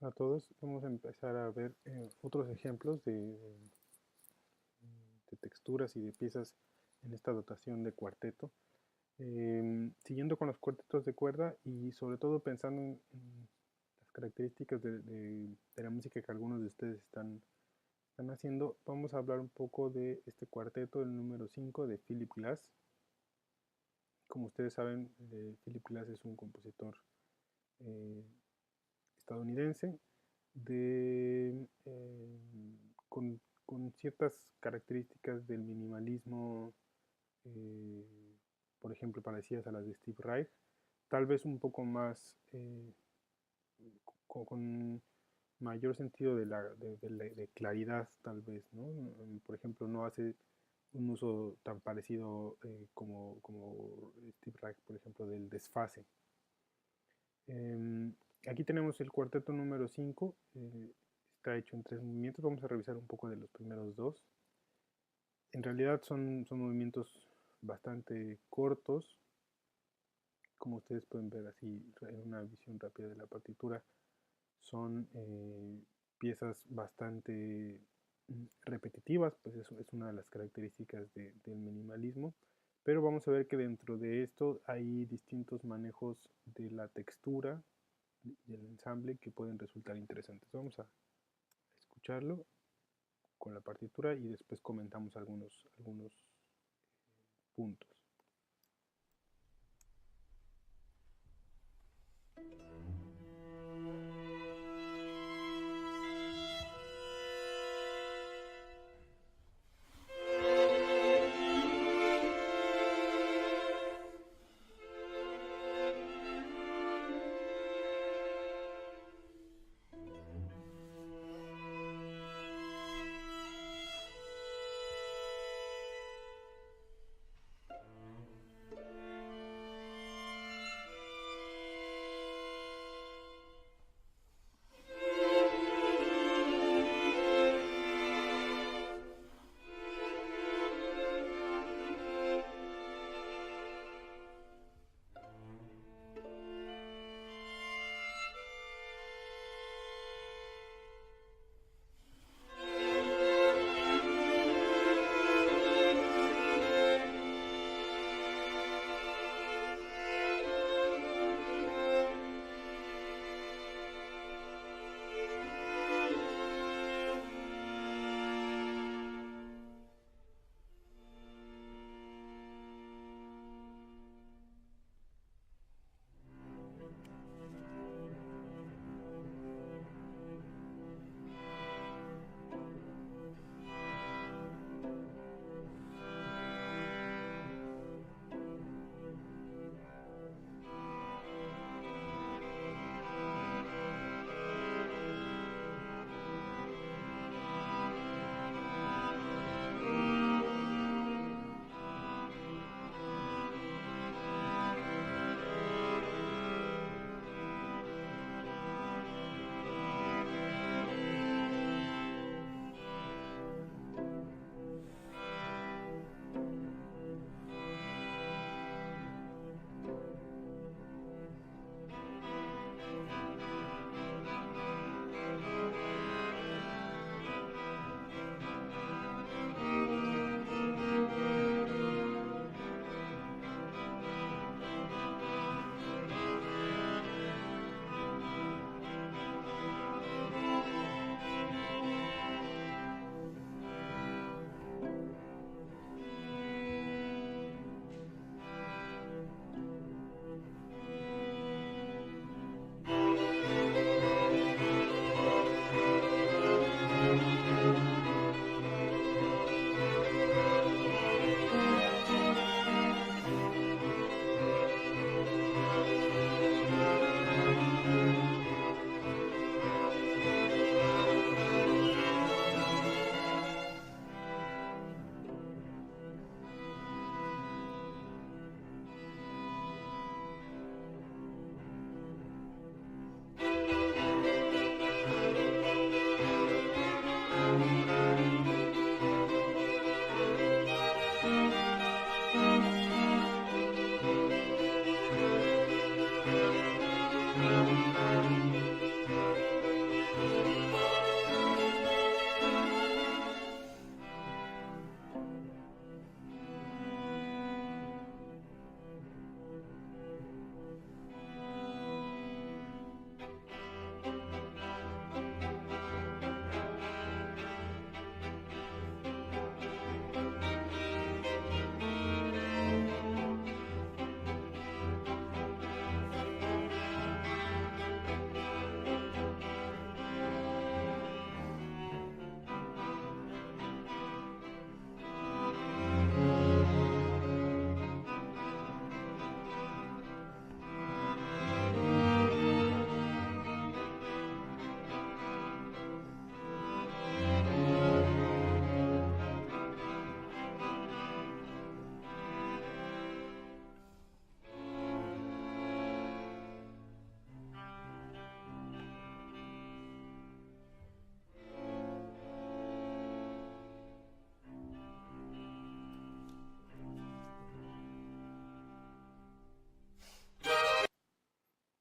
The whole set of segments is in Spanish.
A todos, vamos a empezar a ver otros ejemplos de texturas y de piezas en esta dotación de cuarteto. Siguiendo con los cuartetos de cuerda y sobre todo pensando en las características de la música que algunos de ustedes están haciendo, vamos a hablar un poco de este cuarteto, el número 5 de Philip Glass. Como ustedes saben, Philip Glass es un compositor eh, estadounidense con ciertas características del minimalismo, eh, por ejemplo, parecidas a las de Steve Reich, tal vez un poco más con mayor sentido de claridad, tal vez, ¿no? Por ejemplo, no hace un uso tan parecido como Steve Reich, por ejemplo, del desfase. Aquí tenemos el cuarteto número 5, está hecho en 3 movimientos, vamos a revisar un poco de los primeros dos. En realidad son movimientos bastante cortos, como ustedes pueden ver así en una visión rápida de la partitura. Son piezas bastante repetitivas, pues eso es una de las características del minimalismo, pero vamos a ver que dentro de esto hay distintos manejos de la textura y el ensamble que pueden resultar interesantes. Vamos a escucharlo con la partitura y después comentamos algunos puntos.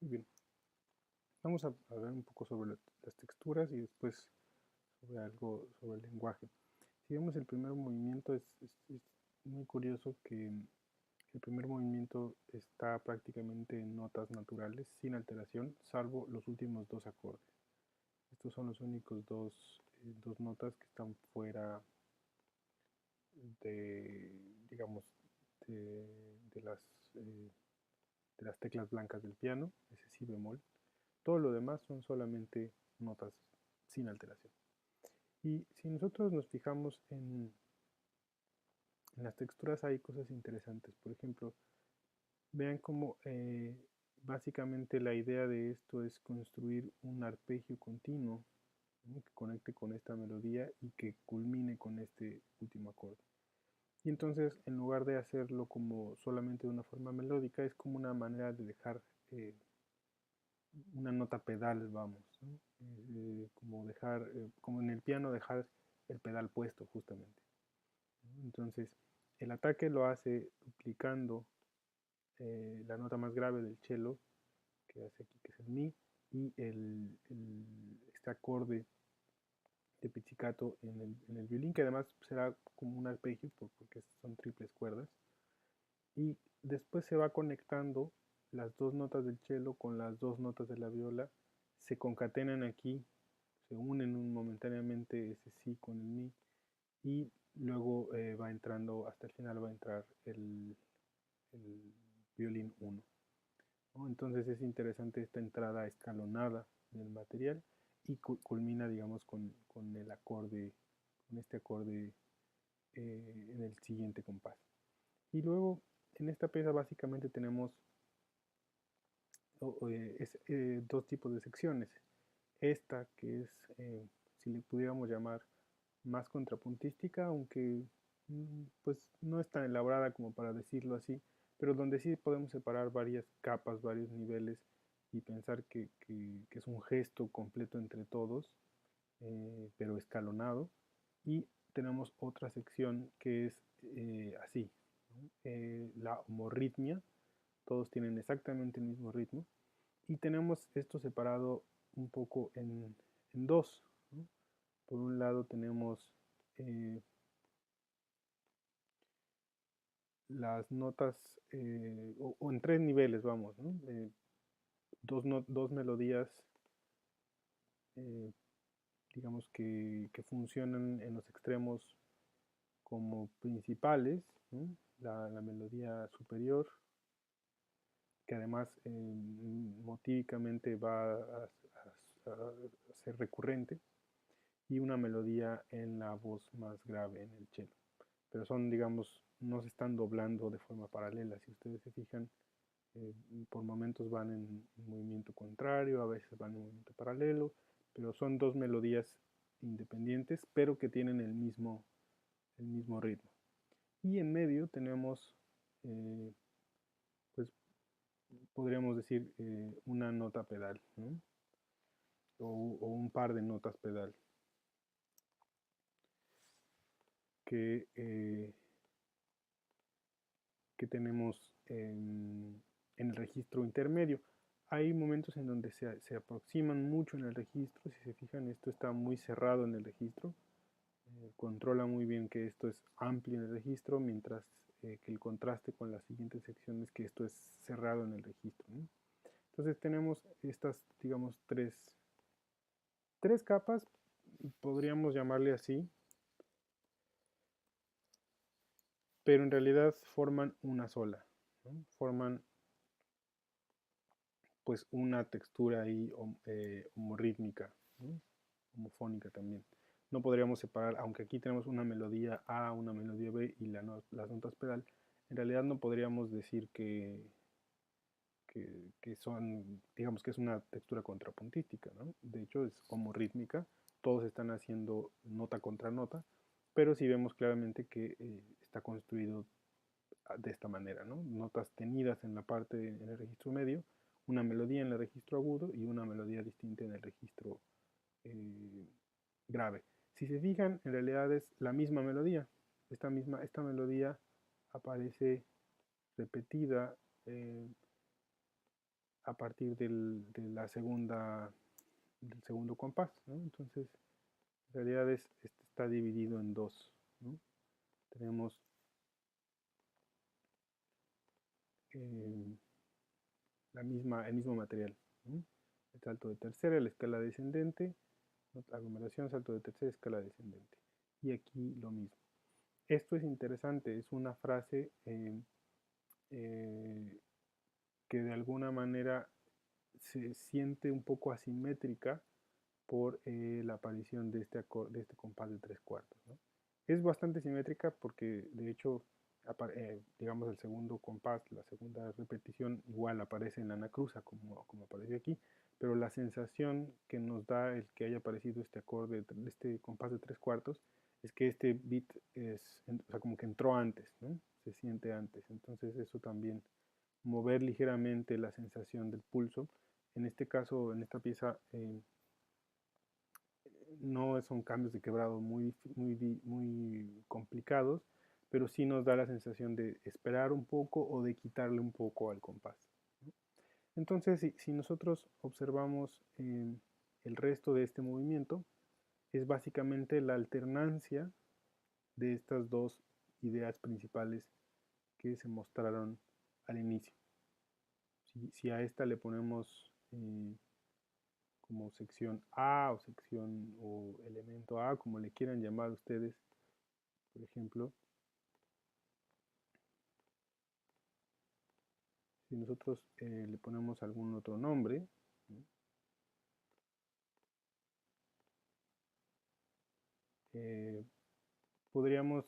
Muy bien. Vamos a ver un poco sobre las texturas y después sobre algo sobre el lenguaje. Si vemos el primer movimiento, es muy curioso que el primer movimiento está prácticamente en notas naturales, sin alteración, salvo los últimos dos acordes. Estos son los únicos dos notas que están fuera de, digamos, de, de las, eh, de las teclas blancas del piano, ese si bemol. Todo lo demás son solamente notas sin alteración. Y si nosotros nos fijamos en las texturas hay cosas interesantes. Por ejemplo, vean cómo básicamente la idea de esto es construir un arpegio continuo, ¿no?, que conecte con esta melodía y que culmine con este último acorde. Y entonces, en lugar de hacerlo como solamente de una forma melódica, es como una manera de dejar una nota pedal, vamos, ¿no? Como dejar, como en el piano dejar el pedal puesto justamente, ¿no? Entonces, el ataque lo hace duplicando la nota más grave del cello, que hace aquí, que es el mi, y este acorde de pizzicato en el violín, que además será como un arpegio porque son triples cuerdas, y después se va conectando las dos notas del cello con las dos notas de la viola, se concatenan aquí, se unen momentáneamente ese si con el mi, y luego va entrando, hasta el final va a entrar el violín 1, ¿no? Entonces es interesante esta entrada escalonada del material y culmina, digamos, con el acorde, con este acorde en el siguiente compás. Y luego en esta pieza básicamente tenemos dos tipos de secciones. Esta que es, si le pudiéramos llamar, más contrapuntística, aunque pues no es tan elaborada como para decirlo así, pero donde sí podemos separar varias capas, varios niveles y pensar que es un gesto completo entre todos, pero escalonado. Y tenemos otra sección que es así, ¿no? La homorritmia, todos tienen exactamente el mismo ritmo, y tenemos esto separado un poco en dos, ¿no? Por un lado tenemos eh, las notas, o en tres niveles, vamos, ¿no? Dos melodías, eh, digamos que funcionan en los extremos como principales, ¿no? La melodía superior, que además motívicamente va a ser recurrente, y una melodía en la voz más grave en el cello. Pero son, digamos, no se están doblando de forma paralela. Si ustedes se fijan, eh, por momentos van en movimiento contrario, a veces van en movimiento paralelo, pero son dos melodías independientes, pero que tienen el mismo ritmo. Y en medio tenemos, pues podríamos decir, una nota pedal, ¿no? O un par de notas pedal que, que tenemos en el registro intermedio. Hay momentos en donde se aproximan mucho en el registro. Si se fijan, esto está muy cerrado en el registro. Controla muy bien que esto es amplio en el registro, mientras que el contraste con las siguientes secciones que esto es cerrado en el registro, ¿no? Entonces tenemos estas, digamos, tres capas, podríamos llamarle así, pero en realidad forman una sola, ¿no? Forman pues una textura ahí homorítmica, ¿no? Homofónica también. No podríamos separar, aunque aquí tenemos una melodía A, una melodía B y las notas pedal, en realidad no podríamos decir que son, digamos que es una textura contrapuntística, ¿no? De hecho es homorítmica, todos están haciendo nota contra nota, pero sí vemos claramente que está construido de esta manera, ¿no? Notas tenidas en la parte, en el registro medio, una melodía en el registro agudo y una melodía distinta en el registro eh, grave. Si se fijan, en realidad es la misma melodía. Esta melodía aparece repetida a partir del segundo compás, ¿no? Entonces, en realidad este está dividido en dos, ¿no? Tenemos el mismo material, ¿no? El salto de tercera, la escala descendente, aglomeración, salto de tercera, escala descendente. Y aquí lo mismo. Esto es interesante, es una frase que de alguna manera se siente un poco asimétrica por la aparición de de este compás de tres cuartos, ¿no? Es bastante simétrica porque de hecho, digamos, el segundo compás, la segunda repetición, igual aparece en la anacruza como aparece aquí, pero la sensación que nos da el que haya aparecido este acorde, este compás de tres cuartos, es que este beat o sea, como que entró antes, ¿no? Se siente antes. Entonces eso también, mover ligeramente la sensación del pulso. En este caso, en esta pieza, no son cambios de quebrado muy complicados, pero sí nos da la sensación de esperar un poco o de quitarle un poco al compás, ¿no? Entonces, si nosotros observamos el resto de este movimiento, es básicamente la alternancia de estas dos ideas principales que se mostraron al inicio. Si a esta le ponemos como sección A o sección o elemento A, como le quieran llamar ustedes, por ejemplo, si nosotros le ponemos algún otro nombre, ¿no? eh, podríamos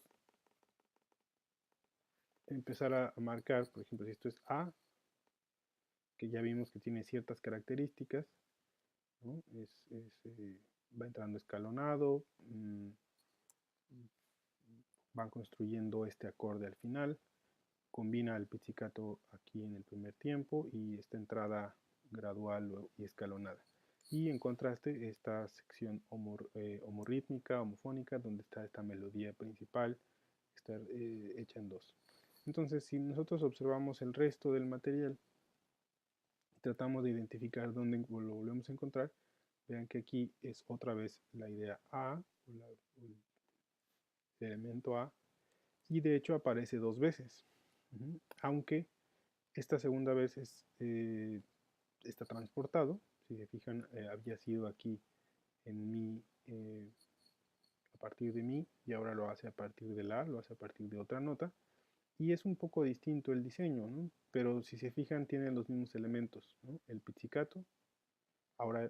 empezar a marcar, por ejemplo, si esto es A, que ya vimos que tiene ciertas características, ¿no? Va entrando escalonado, van construyendo este acorde al final, combina el pizzicato aquí en el primer tiempo y esta entrada gradual y escalonada. Y en contraste esta sección homorítmica, homofónica, donde está esta melodía principal, está hecha en dos. Entonces, si nosotros observamos el resto del material, tratamos de identificar dónde lo volvemos a encontrar, vean que aquí es otra vez la idea A, el elemento A, y de hecho aparece dos veces, aunque esta segunda vez está transportado. Si se fijan, había sido aquí en mi, a partir de mi, y ahora lo hace a partir de la, lo hace a partir de otra nota. Y es un poco distinto el diseño, ¿no? Pero si se fijan, tienen los mismos elementos, ¿no? El pizzicato, ahora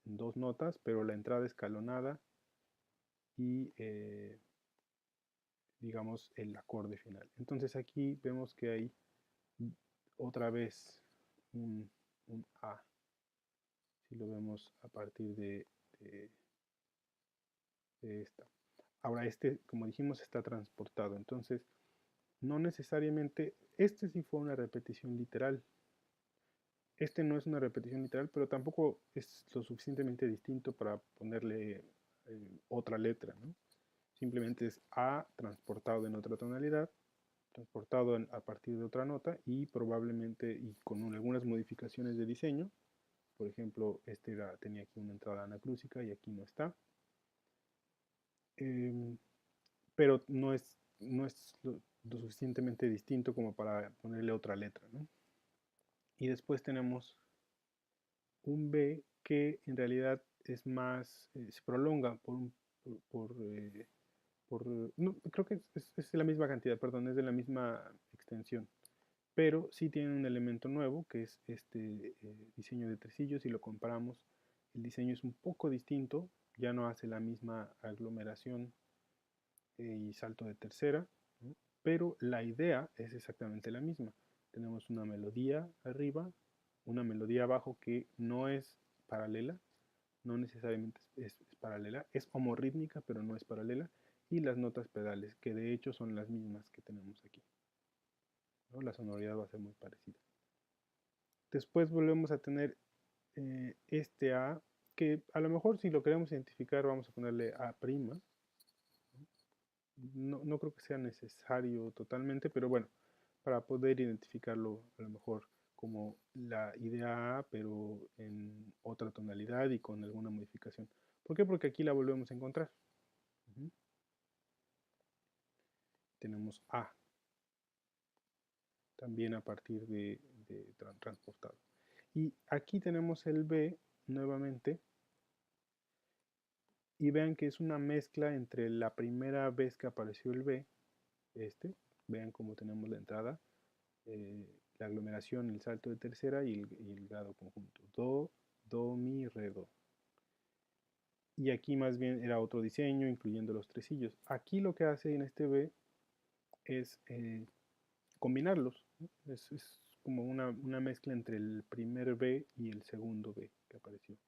en dos notas, pero la entrada escalonada y, digamos, el acorde final. Entonces aquí vemos que hay otra vez un, un A, si lo vemos a partir de esta. Ahora este, como dijimos, está transportado, entonces no necesariamente, este sí fue una repetición literal. Este no es una repetición literal, pero tampoco es lo suficientemente distinto para ponerle otra letra, ¿no? Simplemente es A transportado en otra tonalidad, transportado a partir de otra nota y probablemente y con algunas modificaciones de diseño. Por ejemplo, tenía aquí una entrada anacrúsica y aquí no está. Pero no es lo suficientemente distinto como para ponerle otra letra, ¿no? Y después tenemos un B que en realidad es más, se prolonga por no, creo que es la misma cantidad, perdón, es de la misma extensión, pero sí tiene un elemento nuevo que es este diseño de tresillos. Si lo comparamos, el diseño es un poco distinto, ya no hace la misma aglomeración y salto de tercera, ¿no? Pero la idea es exactamente la misma. Tenemos una melodía arriba, una melodía abajo que no es paralela, no necesariamente es paralela, es homorítmica pero no es paralela, y las notas pedales, que de hecho son las mismas que tenemos aquí, ¿no? La sonoridad va a ser muy parecida. Después volvemos a tener este A, que a lo mejor si lo queremos identificar vamos a ponerle A', no creo que sea necesario totalmente, pero bueno, para poder identificarlo a lo mejor como la idea A, pero en otra tonalidad y con alguna modificación. ¿Por qué? Porque aquí la volvemos a encontrar. Tenemos A, también a partir de transportado. Y aquí tenemos el B nuevamente, y vean que es una mezcla entre la primera vez que apareció el B, vean cómo tenemos la entrada, la aglomeración, el salto de tercera y el grado conjunto. Do, do, mi, re, do. Y aquí más bien era otro diseño, incluyendo los tresillos. Aquí lo que hace en este B es combinarlos, ¿no? Es como una mezcla entre el primer B y el segundo B que apareció.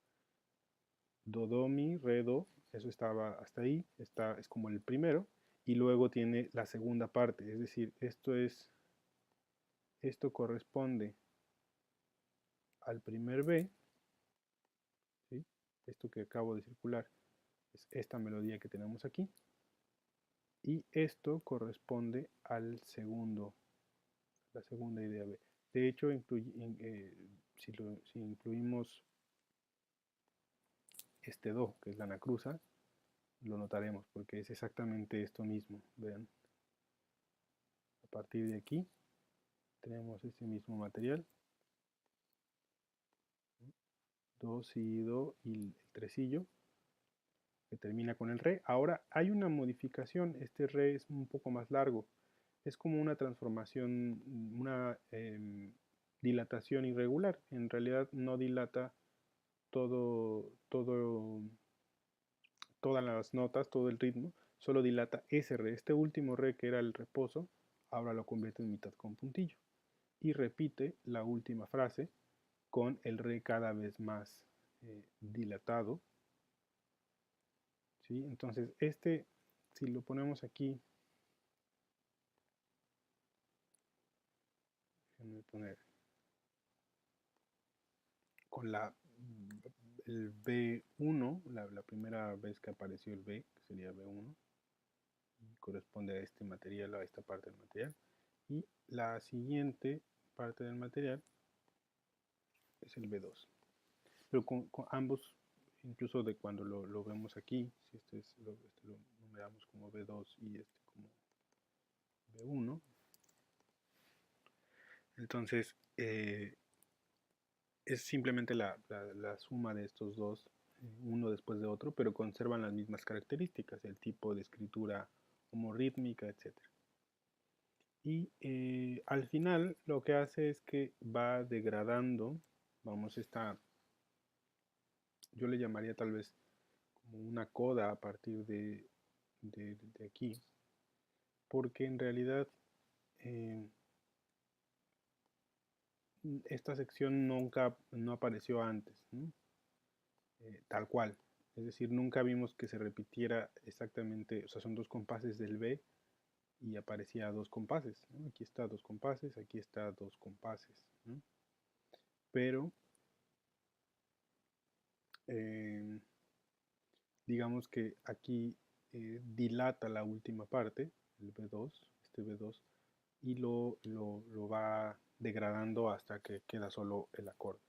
Do, do, mi, re, do, eso estaba hasta ahí, es como el primero, y luego tiene la segunda parte, es decir, esto corresponde al primer B, ¿sí? Esto que acabo de circular es esta melodía que tenemos aquí, y esto corresponde al segundo, la segunda idea B. De hecho, si incluimos este Do, que es la anacruza, lo notaremos porque es exactamente esto mismo. Vean, a partir de aquí tenemos este mismo material, Do, si, Do y el tresillo que termina con el Re. Ahora hay una modificación, este Re es un poco más largo, es como una transformación, una dilatación irregular. En realidad no dilata todas las notas, todo el ritmo, solo dilata ese Re. Este último Re que era el reposo, ahora lo convierte en mitad con puntillo. Y repite la última frase con el Re cada vez más dilatado. ¿Sí? Entonces, si lo ponemos aquí, déjenme poner con el B1, la primera vez que apareció el B, que sería B1, corresponde a este material, a esta parte del material, y la siguiente parte del material es el B2. Pero con ambos, incluso de cuando lo vemos aquí, si lo numeramos como B2 y este como B1, entonces es simplemente la suma de estos dos, uno después de otro, pero conservan las mismas características, el tipo de escritura homorítmica, etc. Y al final lo que hace es que va degradando, vamos, yo le llamaría tal vez como una coda a partir de aquí, porque en realidad esta sección nunca no apareció antes, ¿no? Tal cual. Es decir, nunca vimos que se repitiera exactamente, o sea, son dos compases del B y aparecía dos compases, ¿no? Aquí está dos compases, aquí está dos compases, ¿no? Pero eh, digamos que aquí dilata la última parte, el B2, este B2, y lo va degradando hasta que queda solo el acorde.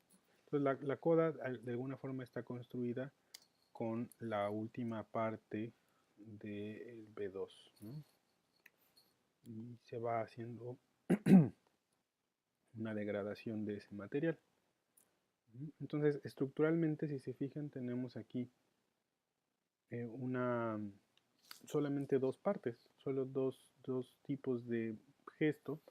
Entonces la coda de alguna forma está construida con la última parte del B2, ¿no? Y se va haciendo una degradación de ese material. Entonces, estructuralmente, si se fijan, tenemos aquí solamente dos partes, solo dos tipos de gesto.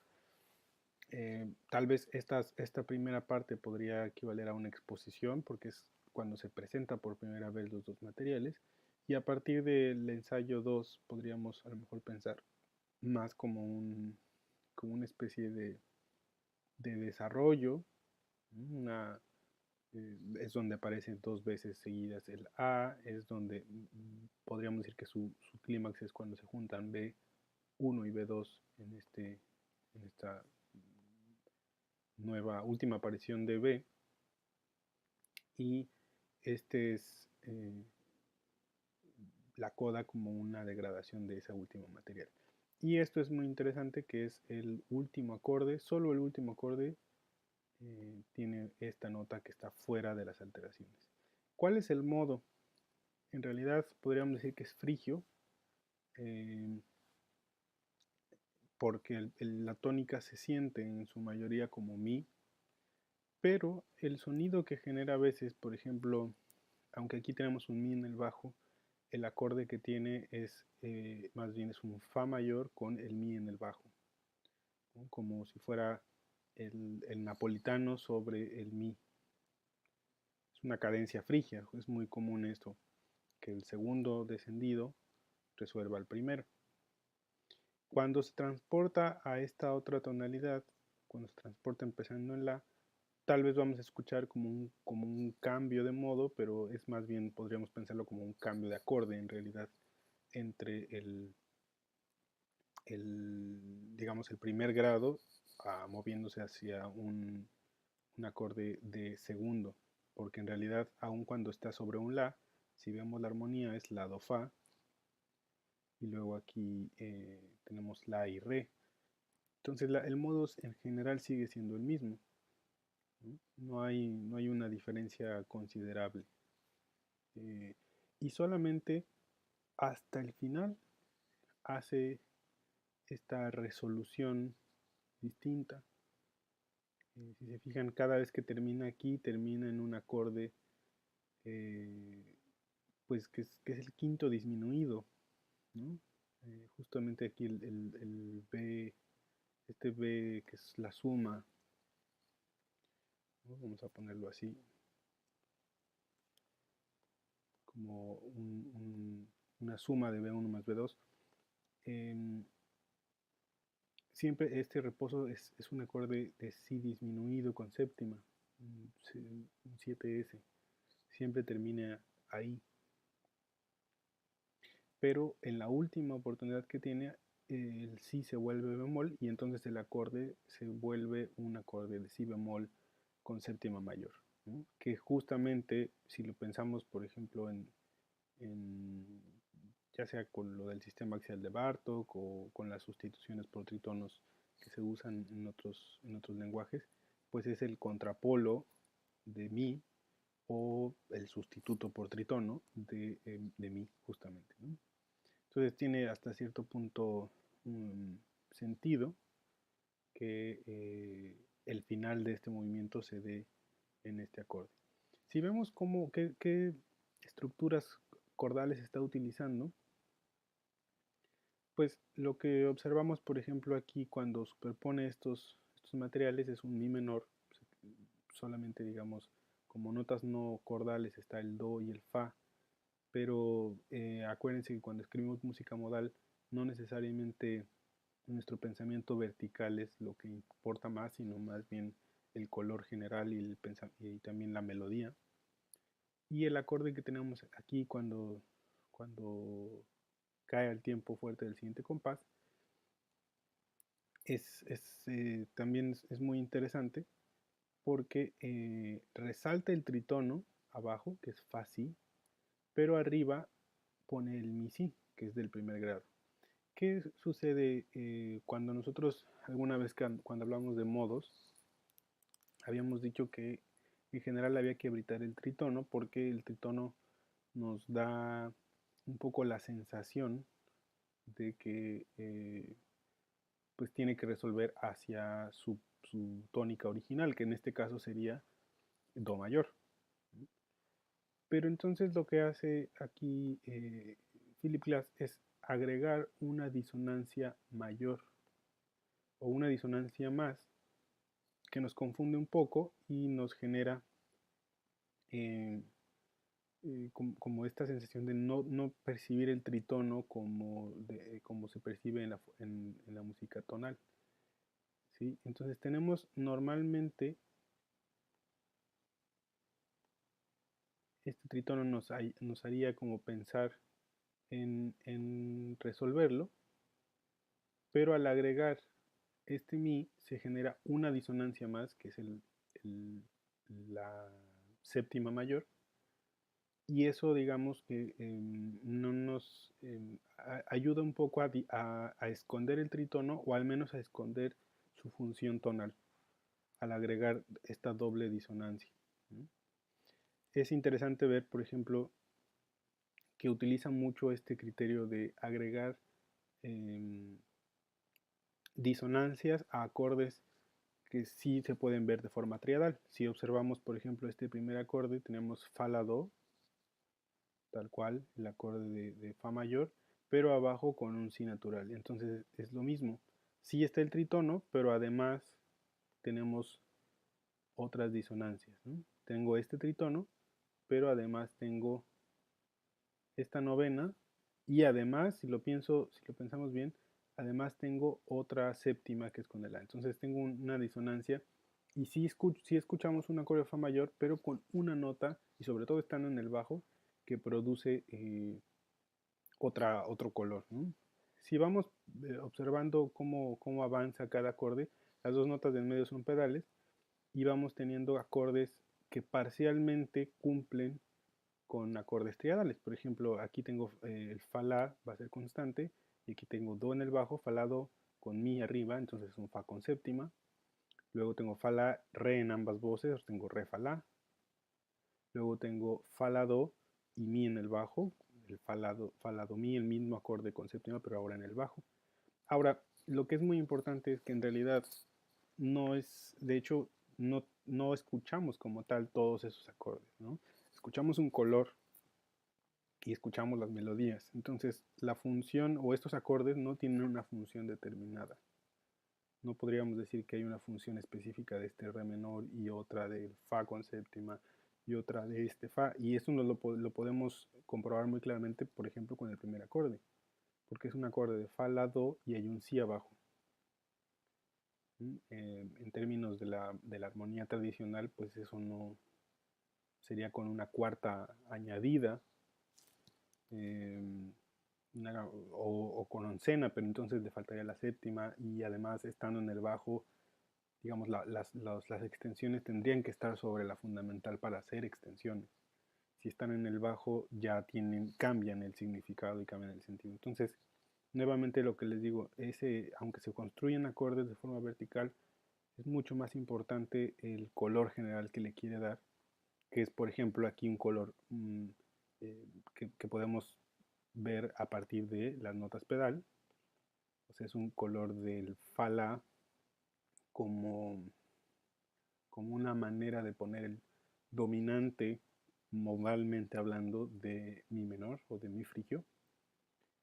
Tal vez esta primera parte podría equivaler a una exposición, porque es cuando se presenta por primera vez los dos materiales, y a partir del ensayo 2 podríamos a lo mejor pensar más como una especie de desarrollo, es donde aparece dos veces seguidas el A, es donde podríamos decir que su clímax es cuando se juntan B1 y B2 en esta nueva última aparición de B, y este es la coda como una degradación de ese último material. Y esto es muy interesante, que es el último acorde, solo el último acorde tiene esta nota que está fuera de las alteraciones. ¿Cuál es el modo? En realidad podríamos decir que es frigio, eh, porque la tónica se siente en su mayoría como mi, pero el sonido que genera a veces, por ejemplo, aunque aquí tenemos un mi en el bajo, el acorde que tiene es más bien es un fa mayor con el mi en el bajo, ¿no? Como si fuera el napolitano sobre el mi. Es una cadencia frigia, es muy común esto, que el segundo descendido resuelva el primero. Cuando se transporta a esta otra tonalidad, cuando se transporta empezando en la, tal vez vamos a escuchar como un cambio de modo, pero es más bien, podríamos pensarlo como un cambio de acorde en realidad entre digamos, el primer grado moviéndose hacia un acorde de segundo, porque en realidad, aun cuando está sobre un la, si vemos la armonía es la do fa, y luego aquí tenemos la y re. Entonces el modo en general sigue siendo el mismo, ¿no? No hay una diferencia considerable. Y solamente hasta el final hace esta resolución distinta. Si se fijan, cada vez que termina aquí, termina en un acorde, eh, pues que es el quinto disminuido, ¿no? Justamente aquí el B, este B que es la suma, ¿no? Vamos a ponerlo así, como una suma de B1 más B2. Eh, Siempre este reposo es un acorde de Si disminuido con séptima, un 7S, siempre termina ahí. Pero en la última oportunidad que tiene, el Si se vuelve bemol y entonces el acorde se vuelve un acorde de Si bemol con séptima mayor, ¿no? Que justamente, si lo pensamos, por ejemplo, en, ya sea con lo del sistema axial de Bartók o con las sustituciones por tritonos que se usan en otros lenguajes, pues es el contrapolo de Mi o el sustituto por tritono de Mi, justamente, ¿no? Entonces tiene hasta cierto punto un sentido que el final de este movimiento se dé en este acorde. Si vemos qué estructuras cordales está utilizando, pues lo que observamos, por ejemplo, aquí cuando superpone estos materiales es un mi menor, solamente digamos como notas no cordales está el do y el fa, pero acuérdense que cuando escribimos música modal no necesariamente nuestro pensamiento vertical es lo que importa más, sino más bien el color general y también la melodía. Y el acorde que tenemos aquí cuando cae al tiempo fuerte del siguiente compás también es muy interesante porque resalta el tritono abajo, que es fa si, pero arriba pone el mi si, que es del primer grado. ¿Qué sucede cuando nosotros, alguna vez cuando hablamos de modos, habíamos dicho que en general había que evitar el tritono porque el tritono nos da un poco la sensación de que pues tiene que resolver hacia su tónica original, que en este caso sería do mayor. Pero entonces lo que hace aquí Philip Glass es agregar una disonancia mayor o una disonancia más que nos confunde un poco y nos genera eh, como esta sensación de no percibir el tritono como se percibe en la música tonal, ¿sí? Entonces tenemos normalmente este tritono nos haría como pensar en resolverlo, pero al agregar este mi se genera una disonancia más, que es la séptima mayor, y eso digamos que no nos ayuda un poco a esconder el tritono o al menos a esconder su función tonal. al agregar esta doble disonancia. Es interesante ver, por ejemplo, que utiliza mucho este criterio de agregar disonancias a acordes que sí se pueden ver de forma triadal. Si observamos, por ejemplo, este primer acorde, tenemos fa la do, tal cual, el acorde de fa mayor, pero abajo con un si natural. Entonces es lo mismo. Sí está el tritono, pero además tenemos otras disonancias, ¿no? Tengo este tritono, pero además tengo esta novena y además, si lo pensamos bien, además tengo otra séptima que es con el la. Entonces tengo una disonancia y sí, escuchamos un acorde de fa mayor, pero con una nota y sobre todo estando en el bajo que produce otro color, ¿no? Si vamos observando cómo avanza cada acorde, las dos notas del medio son pedales y vamos teniendo acordes que parcialmente cumplen con acordes triadales. Por ejemplo, aquí tengo el fa la, va a ser constante, y aquí tengo do en el bajo, fa la do con mi arriba, entonces es un fa con séptima. Luego tengo fa la re en ambas voces, tengo re fa la. Luego tengo fa la do y mi en el bajo, el fa la do mi, el mismo acorde con séptima, pero ahora en el bajo. Ahora, lo que es muy importante es que en realidad no es, de hecho, no escuchamos como tal todos esos acordes, ¿no? Escuchamos un color y escuchamos las melodías. Entonces, la función o estos acordes no tienen una función determinada. No podríamos decir que hay una función específica de este re menor y otra del fa con séptima y otra de este fa. Y esto lo podemos comprobar muy claramente, por ejemplo, con el primer acorde. Porque es un acorde de fa, la, do y hay un si abajo. En términos de la armonía tradicional, pues eso no sería con una cuarta añadida o con oncena, pero entonces le faltaría la séptima y además estando en el bajo, digamos, las extensiones tendrían que estar sobre la fundamental para hacer extensiones. Si están en el bajo ya cambian el significado y cambian el sentido. Entonces, nuevamente lo que les digo, aunque se construyen acordes de forma vertical, es mucho más importante el color general que le quiere dar, que es por ejemplo aquí un color que podemos ver a partir de las notas pedal. O sea, es un color del fa la como, como una manera de poner el dominante modalmente hablando de mi menor o de mi frigio.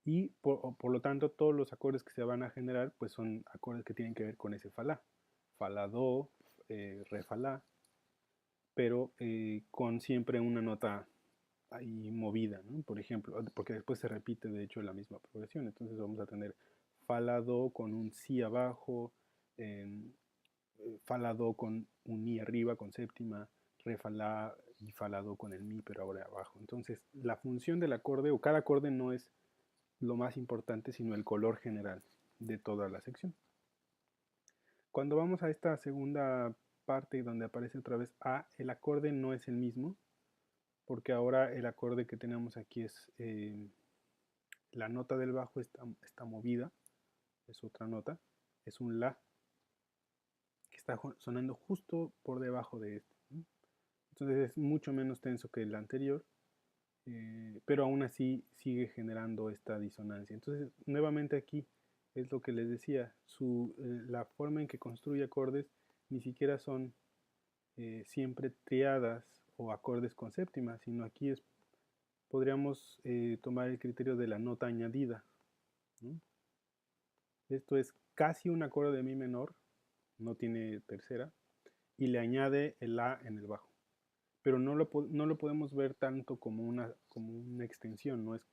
Y por lo tanto todos los acordes que se van a generar pues son acordes que tienen que ver con ese fa la do, re fa la, pero con siempre una nota ahí movida, ¿no? Por ejemplo, porque después se repite de hecho la misma progresión, entonces vamos a tener fa la do con un si abajo, fa la do con un mi arriba con séptima, re fa la y fa la do con el mi pero ahora abajo. Entonces la función del acorde o cada acorde no es lo más importante sino el color general de toda la sección. Cuando vamos a esta segunda parte donde aparece otra vez A, el acorde no es el mismo, porque ahora el acorde que tenemos aquí es la nota del bajo está movida, es otra nota, es un la que está sonando justo por debajo de este, ¿no? Entonces es mucho menos tenso que el anterior, pero aún así sigue generando esta disonancia. Entonces nuevamente aquí es lo que les decía, la forma en que construye acordes ni siquiera son siempre triadas o acordes con séptima, sino aquí podríamos tomar el criterio de la nota añadida, ¿no? Esto es casi un acorde de mi menor, no tiene tercera, y le añade el la en el bajo. Pero no lo podemos ver tanto como una extensión, no es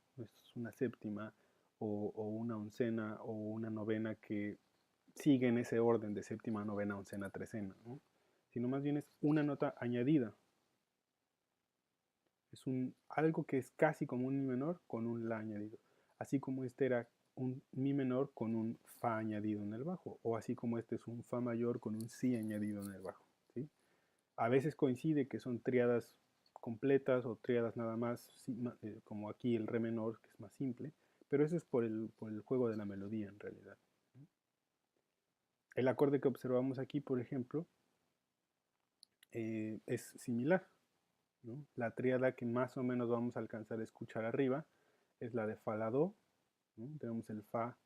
una séptima o una oncena o una novena que sigue en ese orden de séptima, novena, oncena, trecena, ¿no? Sino más bien es una nota añadida. Es algo que es casi como un mi menor con un la añadido. Así como este era un mi menor con un fa añadido en el bajo. O así como este es un fa mayor con un si añadido en el bajo, ¿sí? A veces coincide que son tríadas completas o tríadas nada más, como aquí el re menor, que es más simple. Pero eso es por el juego de la melodía en realidad. El acorde que observamos aquí, por ejemplo, es similar, ¿no? La tríada que más o menos vamos a alcanzar a escuchar arriba es la de fa, la, do, ¿no? Tenemos el fa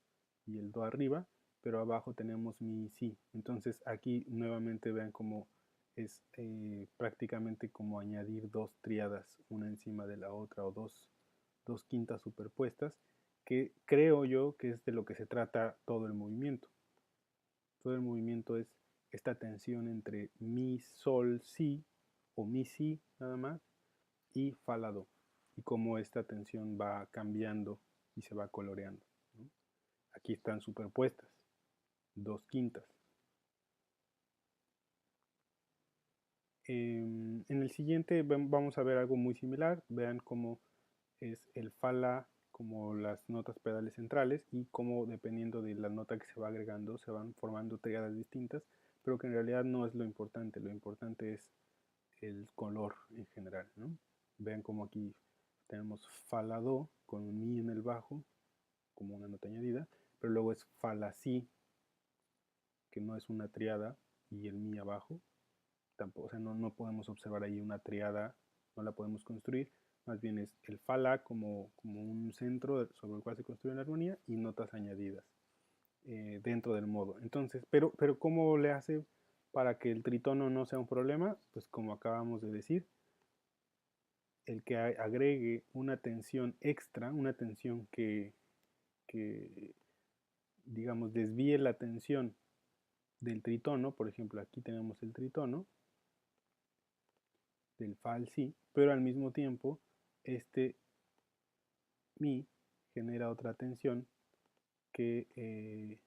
y el do arriba, pero abajo tenemos mi, si. Entonces aquí nuevamente vean cómo es prácticamente como añadir dos tríadas una encima de la otra o dos quintas superpuestas, que creo yo que es de lo que se trata todo el movimiento. Todo el movimiento es esta tensión entre mi, sol, si o mi, si nada más y fa, la, do, y cómo esta tensión va cambiando y se va coloreando, ¿no? Aquí están superpuestas, dos quintas. En el siguiente vamos a ver algo muy similar. Vean cómo es el fa, la como las notas pedales centrales y cómo dependiendo de la nota que se va agregando se van formando tríadas distintas, pero que en realidad no es lo importante. Lo importante es el color en general, ¿no? Vean cómo aquí tenemos fa, la, do con un mi en el bajo como una nota añadida, pero luego es fa, la, si, que no es una triada, y el mi abajo. Tampoco, o sea, no podemos observar ahí una triada, no la podemos construir. Más bien es el fa, la como un centro sobre el cual se construye la armonía y notas añadidas dentro del modo. Entonces, pero ¿cómo le hace para que el tritono no sea un problema? Pues como acabamos de decir, el que agregue una tensión extra, una tensión que digamos, desvíe la tensión del tritono, por ejemplo, aquí tenemos el tritono, del fa al si, pero al mismo tiempo, este mi genera otra tensión que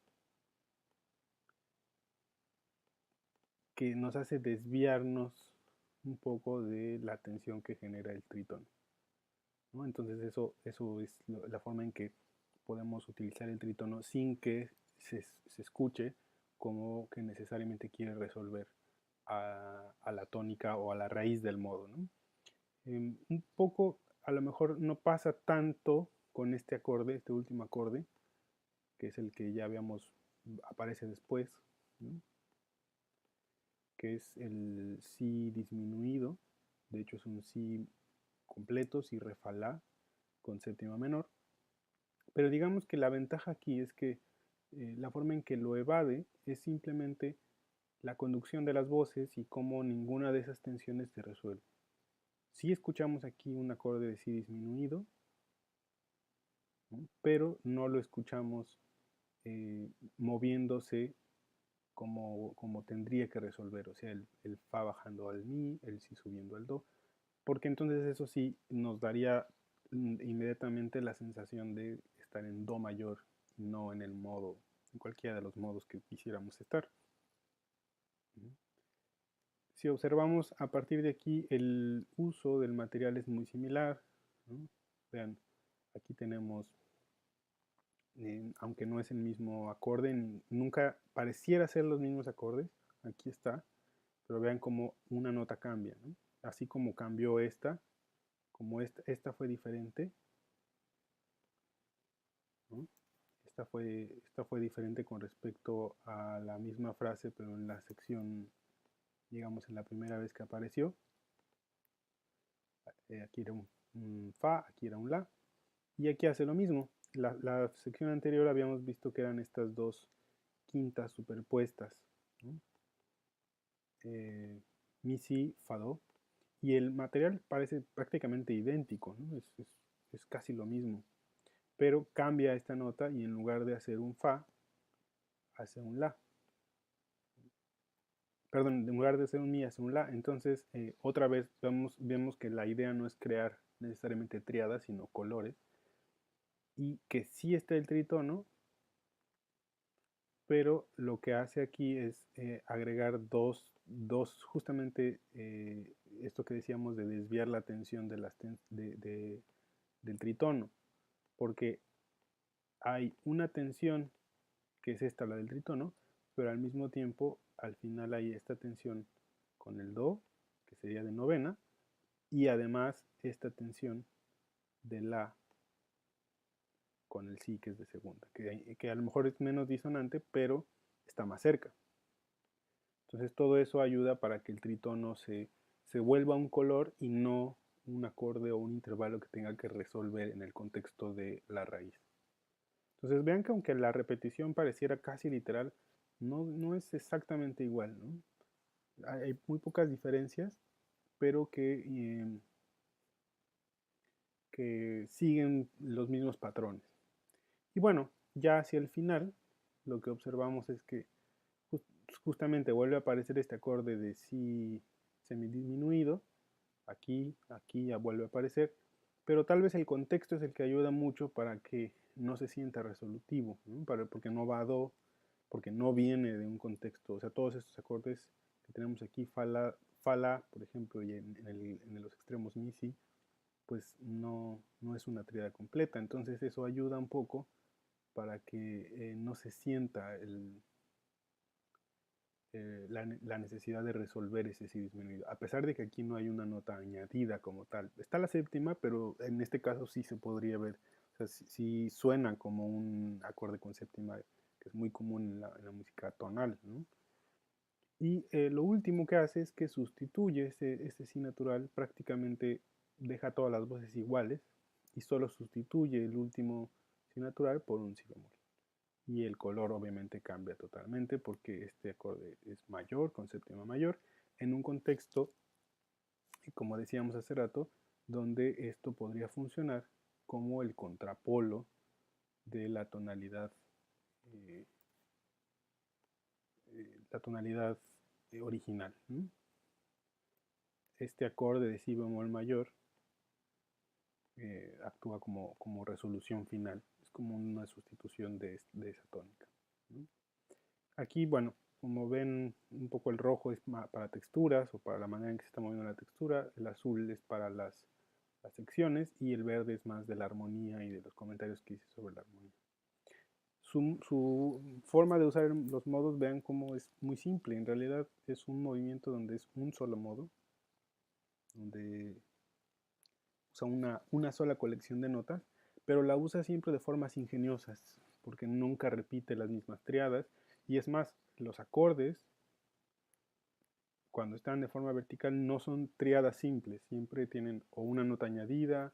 nos hace desviarnos un poco de la tensión que genera el tritono, ¿no? Entonces eso es la forma en que podemos utilizar el tritono sin que se escuche como que necesariamente quiere resolver a la tónica o a la raíz del modo, ¿no? Un poco, a lo mejor no pasa tanto con este acorde, este último acorde, que es el que ya habíamos, aparece después, ¿no? Que es el si disminuido, de hecho es un si completo, si re, fa, la, con séptima menor, pero digamos que la ventaja aquí es que la forma en que lo evade es simplemente la conducción de las voces y cómo ninguna de esas tensiones se resuelve. Si escuchamos aquí un acorde de si disminuido, ¿no? Pero no lo escuchamos moviéndose como tendría que resolver, o sea, el fa bajando al mi, el si subiendo al do, porque entonces eso sí nos daría inmediatamente la sensación de estar en do mayor, no en el modo, en cualquiera de los modos que quisiéramos estar. Si observamos a partir de aquí, el uso del material es muy similar, ¿no? Vean, aquí tenemos, aunque no es el mismo acorde, nunca pareciera ser los mismos acordes, aquí está, pero vean cómo una nota cambia, ¿no? Así como cambió esta, como esta fue diferente, ¿no? Esta fue diferente con respecto a la misma frase, pero en la sección, digamos, en la primera vez que apareció. Aquí era un fa, aquí era un la, y aquí hace lo mismo. La sección anterior habíamos visto que eran estas dos quintas superpuestas, ¿no? Mi, si, fa, do, y el material parece prácticamente idéntico, ¿no? Es casi lo mismo, pero cambia esta nota y en lugar de hacer un fa, hace un la. Perdón, en lugar de hacer un mi, hace un la. Entonces, otra vez vemos que la idea no es crear necesariamente triadas, sino colores, y que sí está el tritono, pero lo que hace aquí es agregar justamente esto que decíamos de desviar la tensión del tritono, porque hay una tensión que es esta, la del tritono, pero al mismo tiempo al final hay esta tensión con el do, que sería de novena, y además esta tensión de la con el si, que es de segunda, que a lo mejor es menos disonante, pero está más cerca. Entonces todo eso ayuda para que el tritono se vuelva un color y no un acorde o un intervalo que tenga que resolver en el contexto de la raíz. Entonces vean que aunque la repetición pareciera casi literal, no es exactamente igual, ¿no? Hay muy pocas diferencias, pero que siguen los mismos patrones. Y bueno, ya hacia el final, lo que observamos es que justamente vuelve a aparecer este acorde de si semidisminuido, aquí ya vuelve a aparecer, pero tal vez el contexto es el que ayuda mucho para que no se sienta resolutivo, ¿no? Porque no va a do, porque no viene de un contexto, o sea, todos estos acordes que tenemos aquí, fa, la, por ejemplo, y en los extremos mi, si, pues no es una tríada completa, entonces eso ayuda un poco para que no se sienta la necesidad de resolver ese si disminuido, a pesar de que aquí no hay una nota añadida como tal. Está la séptima, pero en este caso sí se podría ver, o sea, sí suena como un acorde con séptima, que es muy común en la música tonal, ¿no? Y lo último que hace es que sustituye este si natural, prácticamente deja todas las voces iguales y solo sustituye el último si natural por un si bemol. Y el color obviamente cambia totalmente porque este acorde es mayor, con séptima mayor, en un contexto, como decíamos hace rato, donde esto podría funcionar como el contrapolo de eh, la tonalidad original. Este acorde de si bemol mayor actúa como resolución final, es como una sustitución de esa tónica. Aquí, bueno, como ven, un poco el rojo es para texturas o para la manera en que se está moviendo la textura, el azul es para las secciones y el verde es más de la armonía y de los comentarios que hice sobre la armonía. Su forma de usar los modos, vean cómo es muy simple, en realidad es un movimiento donde es un solo modo, donde usa una sola colección de notas, pero la usa siempre de formas ingeniosas, porque nunca repite las mismas triadas, y es más, los acordes, cuando están de forma vertical, no son triadas simples, siempre tienen o una nota añadida,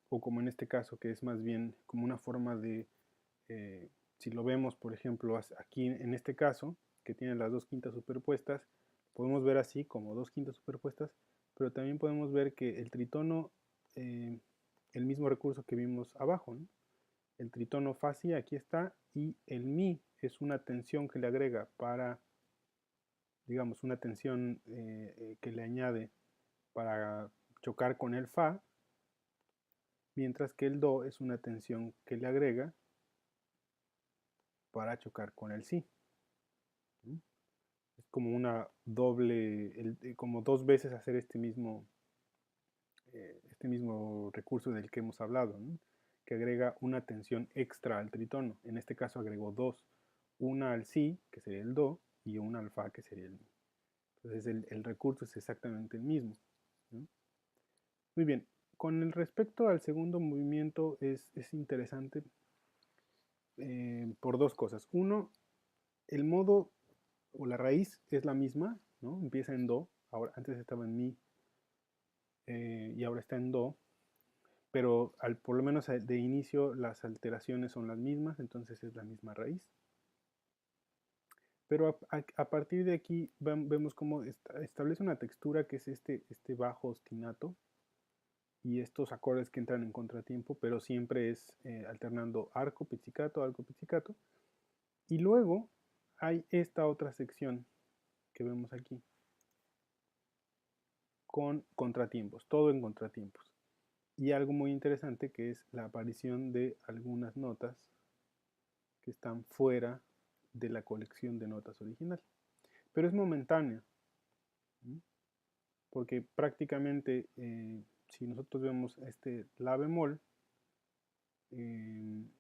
o como en este caso, que es más bien como una forma de, si lo vemos, por ejemplo, aquí en este caso, que tiene las dos quintas superpuestas, podemos ver así como dos quintas superpuestas, pero también podemos ver que el tritono, el mismo recurso que vimos abajo, ¿no? El tritono fa si aquí está, y el mi es una tensión que le agrega para, digamos, una tensión que le añade para chocar con el fa, mientras que el do es una tensión que le agrega para chocar con el si. Es como una doble, como dos veces hacer este mismo recurso del que hemos hablado, ¿no? Que agrega una tensión extra al tritono. En este caso agregó dos, una al si, que sería el do, y una al fa, que sería el mi. Entonces el recurso es exactamente el mismo, ¿no? Muy bien, con el respecto al segundo movimiento es interesante por dos cosas. Uno, el modo o la raíz es la misma, ¿no? Empieza en do, ahora antes estaba en mi y ahora está en do, pero por lo menos de inicio las alteraciones son las mismas, entonces es la misma raíz. Pero a partir de aquí vemos cómo establece una textura que es este bajo ostinato y estos acordes que entran en contratiempo, pero siempre es alternando arco, pizzicato, y luego hay esta otra sección que vemos aquí con contratiempos, todo en contratiempos. Y algo muy interesante que es la aparición de algunas notas que están fuera de la colección de notas original. Pero es momentánea, ¿sí? Porque prácticamente si nosotros vemos este la bemol, en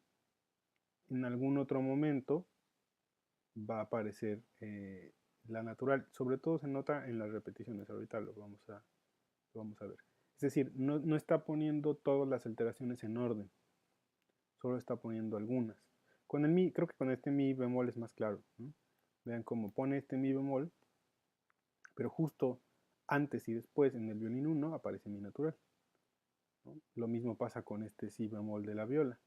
algún otro momento va a aparecer la natural. Sobre todo se nota en las repeticiones, ahorita lo vamos a ver. Es decir, no está poniendo todas las alteraciones en orden, solo está poniendo algunas. Con el mi, creo que con este mi bemol es más claro, ¿no? Vean cómo pone este mi bemol pero justo antes y después en el violín 1 aparece mi natural, ¿no? Lo mismo pasa con este si bemol de la viola.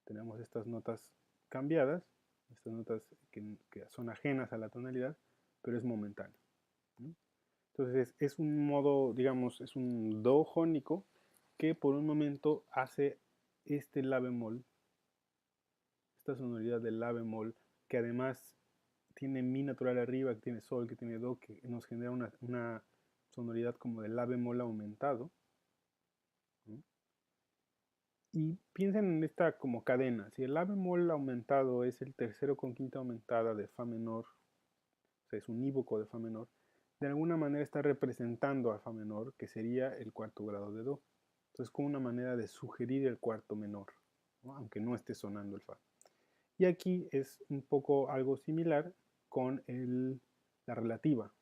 Tenemos estas notas cambiadas, estas notas que son ajenas a la tonalidad, pero es momentáneo, ¿no? Entonces es un modo, digamos, es un do jónico que por un momento hace este la bemol, esta sonoridad del la bemol, que además tiene mi natural arriba, que tiene sol, que tiene do, que nos genera una sonoridad como de la bemol aumentado, ¿no? Y piensen en esta como cadena. Si el la bemol aumentado es el tercero con quinta aumentada de fa menor, o sea, es unívoco de fa menor, de alguna manera está representando a fa menor, que sería el cuarto grado de do. Entonces, como una manera de sugerir el cuarto menor, ¿no? Aunque no esté sonando el fa. Y aquí es un poco algo similar con la relativa,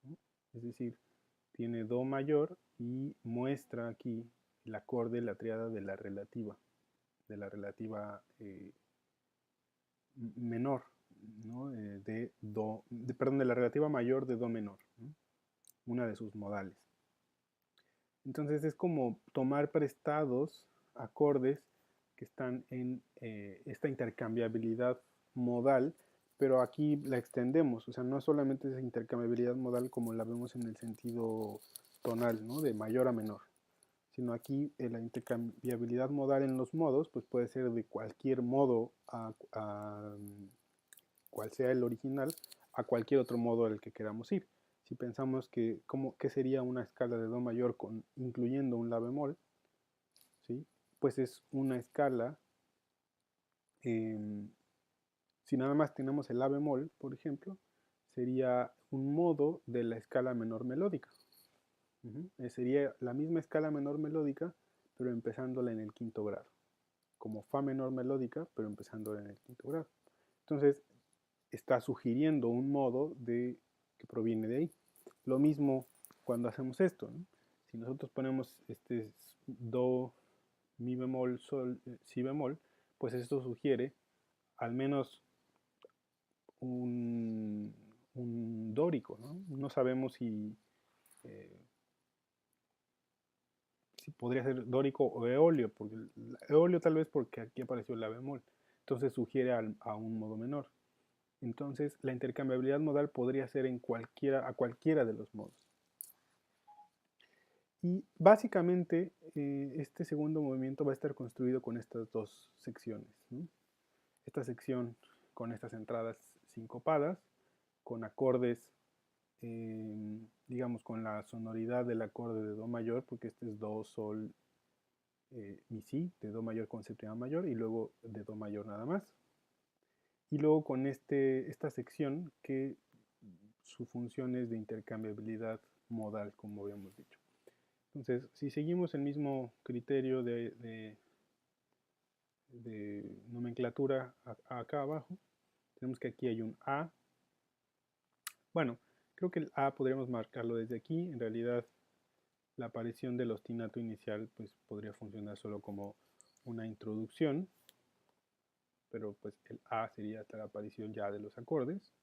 ¿no? Es decir, tiene do mayor y muestra aquí el acorde, la triada de la relativa menor, ¿no? Perdón, de la relativa mayor de do menor, ¿no? Una de sus modales. Entonces es como tomar prestados acordes que están en esta intercambiabilidad modal, pero aquí la extendemos, o sea, no solamente esa intercambiabilidad modal como la vemos en el sentido tonal, ¿no? De mayor a menor, sino aquí la intercambiabilidad modal en los modos, pues puede ser de cualquier modo a cual sea el original, a cualquier otro modo al que queramos ir. Si pensamos que ¿qué sería una escala de do mayor incluyendo un la bemol? ¿Sí? Pues es una escala, eh, si nada más tenemos el la bemol, por ejemplo, sería un modo de la escala menor melódica. Sería la misma escala menor melódica, pero empezándola en el quinto grado. Como fa menor melódica, pero empezándola en el quinto grado. Entonces, está sugiriendo un modo que proviene de ahí. Lo mismo cuando hacemos esto, ¿no? Si nosotros ponemos este do, mi bemol, sol, si bemol, pues esto sugiere al menos un dórico, ¿no? No sabemos eh, si podría ser dórico o eolio, porque eolio tal vez porque aquí apareció la bemol, entonces sugiere a un modo menor. Entonces la intercambiabilidad modal podría ser a cualquiera de los modos. Y básicamente este segundo movimiento va a estar construido con estas dos secciones, ¿no? Esta sección con estas entradas sincopadas, con acordes, digamos, con la sonoridad del acorde de do mayor, porque este es do, sol, mi, si, de do mayor con séptima mayor, y luego de do mayor nada más. Y luego con esta sección que su función es de intercambiabilidad modal, como habíamos dicho. Entonces, si seguimos el mismo criterio de nomenclatura acá abajo, tenemos que aquí hay un A. Bueno, creo que el A podríamos marcarlo desde aquí. En realidad, la aparición del ostinato inicial pues, podría funcionar solo como una introducción, pero pues el A sería hasta la aparición ya de los acordes.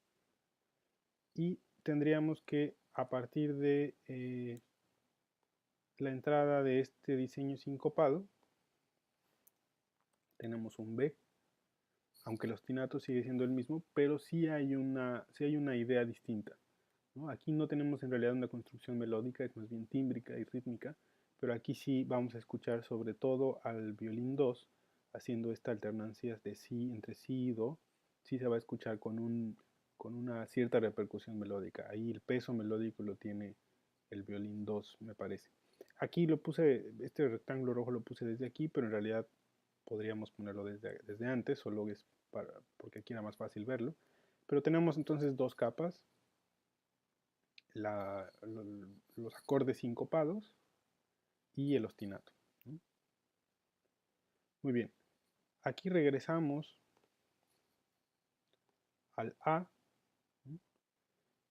Y tendríamos que, a partir de la entrada de este diseño sincopado, tenemos un B, aunque el ostinato sigue siendo el mismo, pero sí hay una idea distinta, ¿no? Aquí no tenemos en realidad una construcción melódica, es más bien tímbrica y rítmica, pero aquí sí vamos a escuchar sobre todo al violín 2 haciendo esta alternancia de si entre si y do, sí se va a escuchar con una cierta repercusión melódica. Ahí el peso melódico lo tiene el violín 2, me parece. Aquí lo puse, este rectángulo rojo lo puse desde aquí, pero en realidad podríamos ponerlo desde antes, solo es porque aquí era más fácil verlo. Pero tenemos entonces dos capas, los acordes sincopados y el ostinato, ¿no? Muy bien, aquí regresamos al A, ¿no?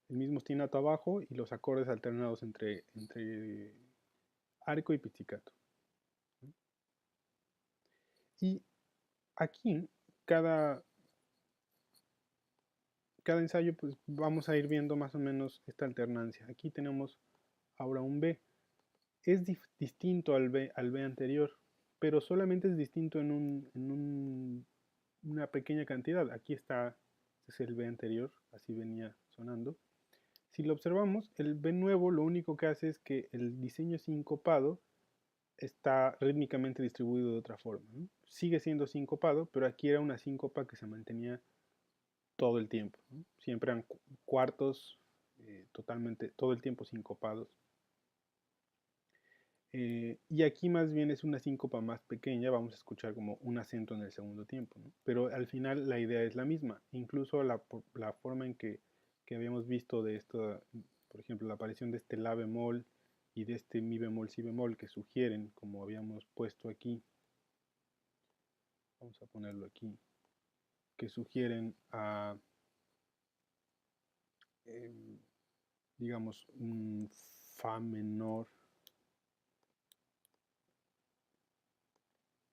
El mismo ostinato abajo y los acordes alternados entre arco y pizzicato, ¿no? Y aquí cada cada ensayo pues vamos a ir viendo más o menos esta alternancia. Aquí tenemos ahora un B. Es distinto al B anterior, pero solamente es distinto en una pequeña cantidad. Aquí está, este es el B anterior, así venía sonando. Si lo observamos, el B nuevo lo único que hace es que el diseño sincopado está rítmicamente distribuido de otra forma, ¿no? Sigue siendo sincopado, pero aquí era una síncopa que se mantenía todo el tiempo, ¿no? Siempre eran cuartos totalmente, todo el tiempo sincopados. Y aquí más bien es una síncopa más pequeña, vamos a escuchar como un acento en el segundo tiempo, ¿no? Pero al final la idea es la misma, incluso la forma en que habíamos visto de esto, por ejemplo, la aparición de este la bemol y de este mi bemol si bemol que sugieren, como habíamos puesto aquí, vamos a ponerlo aquí, que sugieren a, digamos, un fa menor.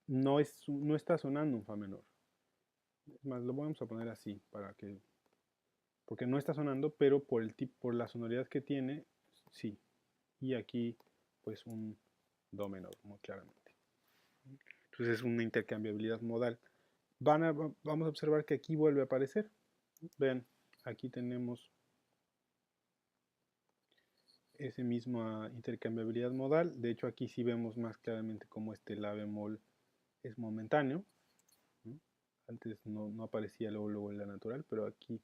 No está sonando un fa menor. Es más, lo vamos a poner así para que, porque no está sonando, pero por el tipo, por la sonoridad que tiene, sí. Y aquí, pues un do menor, muy claramente. Entonces es una intercambiabilidad modal. Vamos a observar que aquí vuelve a aparecer. Vean, aquí tenemos esa misma intercambiabilidad modal. De hecho, aquí sí vemos más claramente cómo este la bemol es momentáneo. Antes no aparecía luego la natural, pero aquí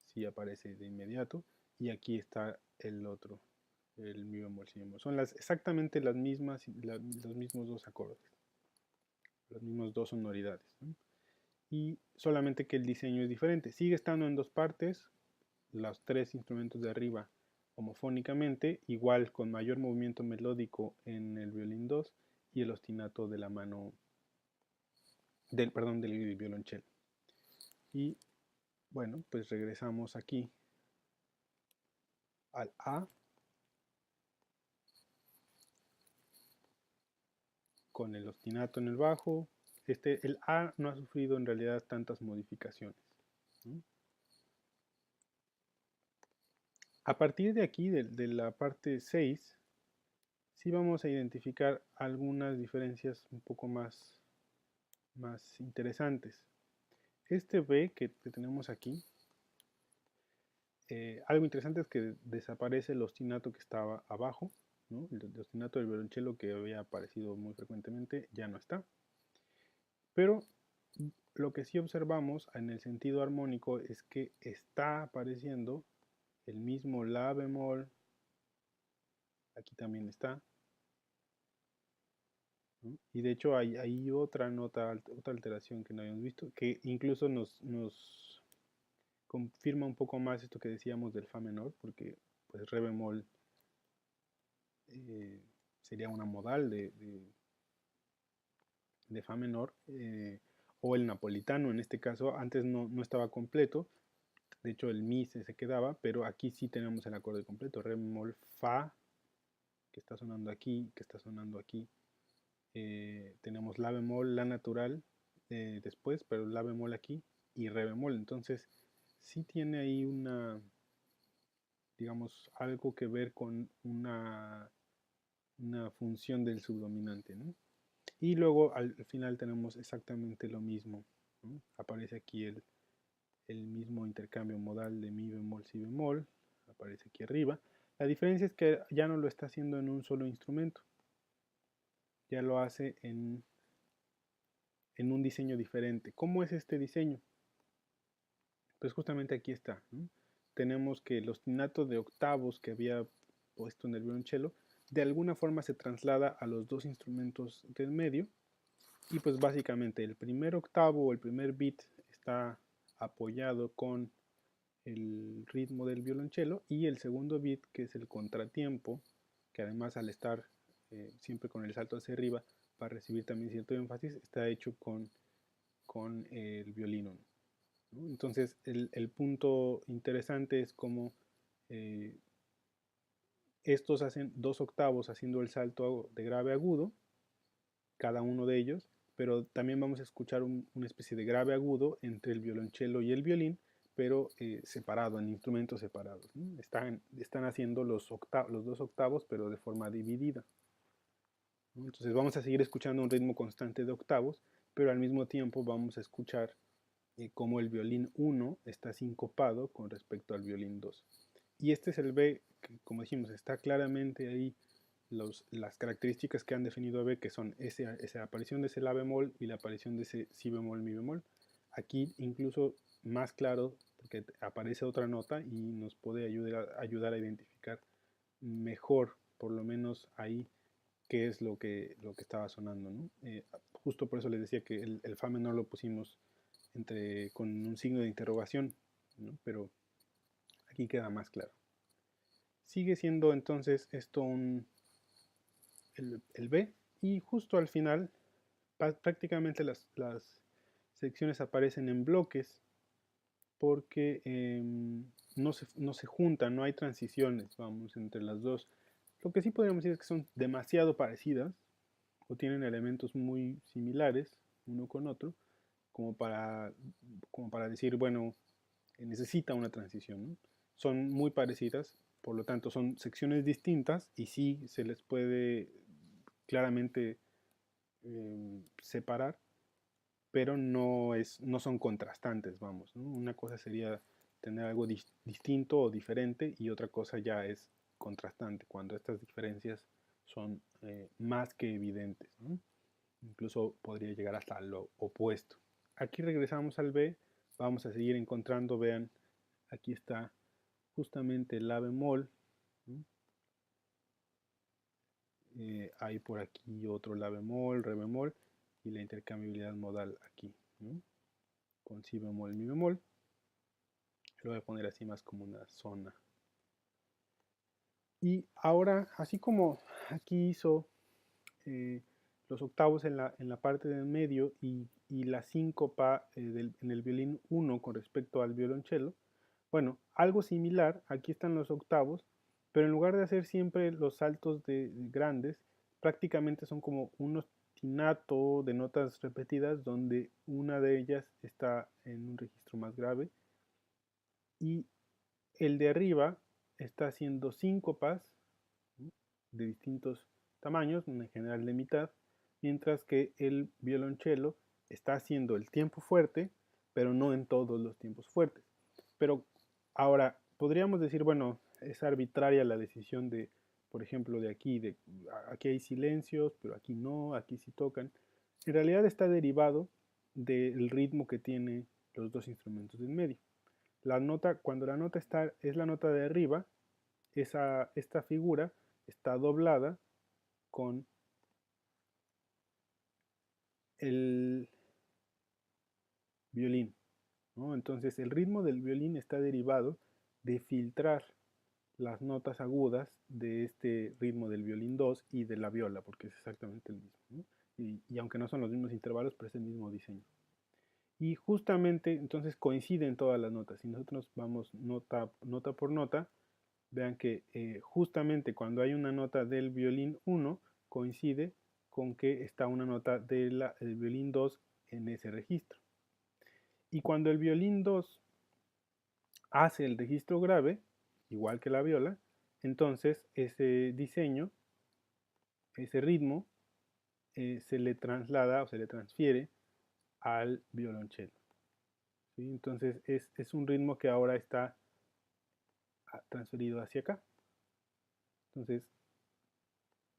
sí aparece de inmediato. Y aquí está el otro, el mi bemol, si bemol. Son exactamente las mismas, los mismos dos acordes, las mismas dos sonoridades, ¿no? Y solamente que el diseño es diferente. Sigue estando en dos partes, los tres instrumentos de arriba homofónicamente, igual con mayor movimiento melódico en el violín 2 y el ostinato de la mano, del violonchelo. Y bueno, pues regresamos aquí al A con el ostinato en el bajo. El A no ha sufrido en realidad tantas modificaciones, ¿no? A partir de aquí, de la parte 6, sí vamos a identificar algunas diferencias un poco más interesantes. Este B que tenemos aquí, algo interesante es que desaparece el ostinato que estaba abajo, ¿no? El ostinato del violonchelo que había aparecido muy frecuentemente ya no está. Pero lo que sí observamos en el sentido armónico es que está apareciendo el mismo la bemol, aquí también está, ¿no? Y de hecho hay otra nota, otra alteración que no habíamos visto, que incluso nos confirma un poco más esto que decíamos del fa menor, porque pues re bemol sería una modal de fa menor, o el napolitano en este caso, antes no estaba completo. De hecho, el mi se quedaba, pero aquí sí tenemos el acorde completo. Re bemol, fa, que está sonando aquí, que está sonando aquí. Tenemos la bemol, la natural después, pero la bemol aquí y re bemol. Entonces, sí tiene ahí digamos, algo que ver con una función del subdominante, ¿no? Y luego al final tenemos exactamente lo mismo, ¿no? Aparece aquí el mismo intercambio modal de mi bemol, si bemol, aparece aquí arriba. La diferencia es que ya no lo está haciendo en un solo instrumento, ya lo hace en un diseño diferente. ¿Cómo es este diseño? Pues justamente aquí está, ¿no? Tenemos que el ostinato de octavos que había puesto en el violonchelo de alguna forma se traslada a los dos instrumentos del medio y pues básicamente el primer octavo o el primer beat está apoyado con el ritmo del violonchelo y el segundo beat, que es el contratiempo, que además al estar siempre con el salto hacia arriba para recibir también cierto énfasis, está hecho con el violino, ¿no? Entonces el punto interesante es cómo estos hacen dos octavos haciendo el salto de grave a agudo, cada uno de ellos, pero también vamos a escuchar una especie de grave agudo entre el violonchelo y el violín, pero separado, en instrumentos separados, ¿no? Están haciendo los 2 octavos, pero de forma dividida, ¿no? Entonces vamos a seguir escuchando un ritmo constante de octavos, pero al mismo tiempo vamos a escuchar cómo el violín 1 está sincopado con respecto al violín 2. Y este es el B, que como dijimos, está claramente ahí las características que han definido a B, que son esa aparición de ese La bemol y la aparición de ese Si bemol, Mi bemol. Aquí incluso más claro, porque aparece otra nota y nos puede ayudar a identificar mejor, por lo menos ahí, qué es lo que estaba sonando, ¿no? Justo por eso les decía que el Fa menor lo pusimos con un signo de interrogación, ¿no? Pero aquí queda más claro. Sigue siendo entonces esto el B, y justo al final prácticamente las secciones aparecen en bloques porque no se juntan, no hay transiciones, vamos, entre las dos. Lo que sí podríamos decir es que son demasiado parecidas o tienen elementos muy similares uno con otro, como para decir, bueno, necesita una transición, ¿no? Son muy parecidas, por lo tanto son secciones distintas y sí se les puede claramente separar, pero no son contrastantes, vamos, ¿no? Una cosa sería tener algo distinto o diferente y otra cosa ya es contrastante, cuando estas diferencias son más que evidentes, ¿no? Incluso podría llegar hasta lo opuesto. Aquí regresamos al B, vamos a seguir encontrando, vean, aquí está justamente el La bemol, ¿no? Hay por aquí otro La bemol, Re bemol y la intercambiabilidad modal aquí, ¿no? Con Si bemol, Mi bemol. Lo voy a poner así más como una zona. Y ahora, así como aquí hizo los octavos en la parte del medio y la síncopa en el violín 1 con respecto al violonchelo, bueno, algo similar, aquí están los octavos, pero en lugar de hacer siempre los saltos grandes, prácticamente son como un ostinato de notas repetidas donde una de ellas está en un registro más grave y el de arriba está haciendo síncopas, ¿no?, de distintos tamaños, en general de mitad, mientras que el violonchelo está haciendo el tiempo fuerte, pero no en todos los tiempos fuertes. Pero ahora, podríamos decir, bueno, es arbitraria la decisión de, por ejemplo, aquí hay silencios, pero aquí no, aquí sí tocan. En realidad está derivado del ritmo que tiene los dos instrumentos del medio. Cuando la nota es la nota de arriba, esta figura está doblada con el violín, ¿no? Entonces el ritmo del violín está derivado de filtrar las notas agudas de este ritmo del violín 2 y de la viola, porque es exactamente el mismo, ¿no? Y aunque no son los mismos intervalos, pero es el mismo diseño. Y justamente entonces coinciden todas las notas. Si nosotros vamos nota por nota, vean que justamente cuando hay una nota del violín 1 coincide con que está una nota del violín 2 en ese registro. Y cuando el violín 2 hace el registro grave, igual que la viola, entonces ese diseño, ese ritmo, se le traslada o se le transfiere al violonchelo, ¿sí? Entonces es un ritmo que ahora está transferido hacia acá. Entonces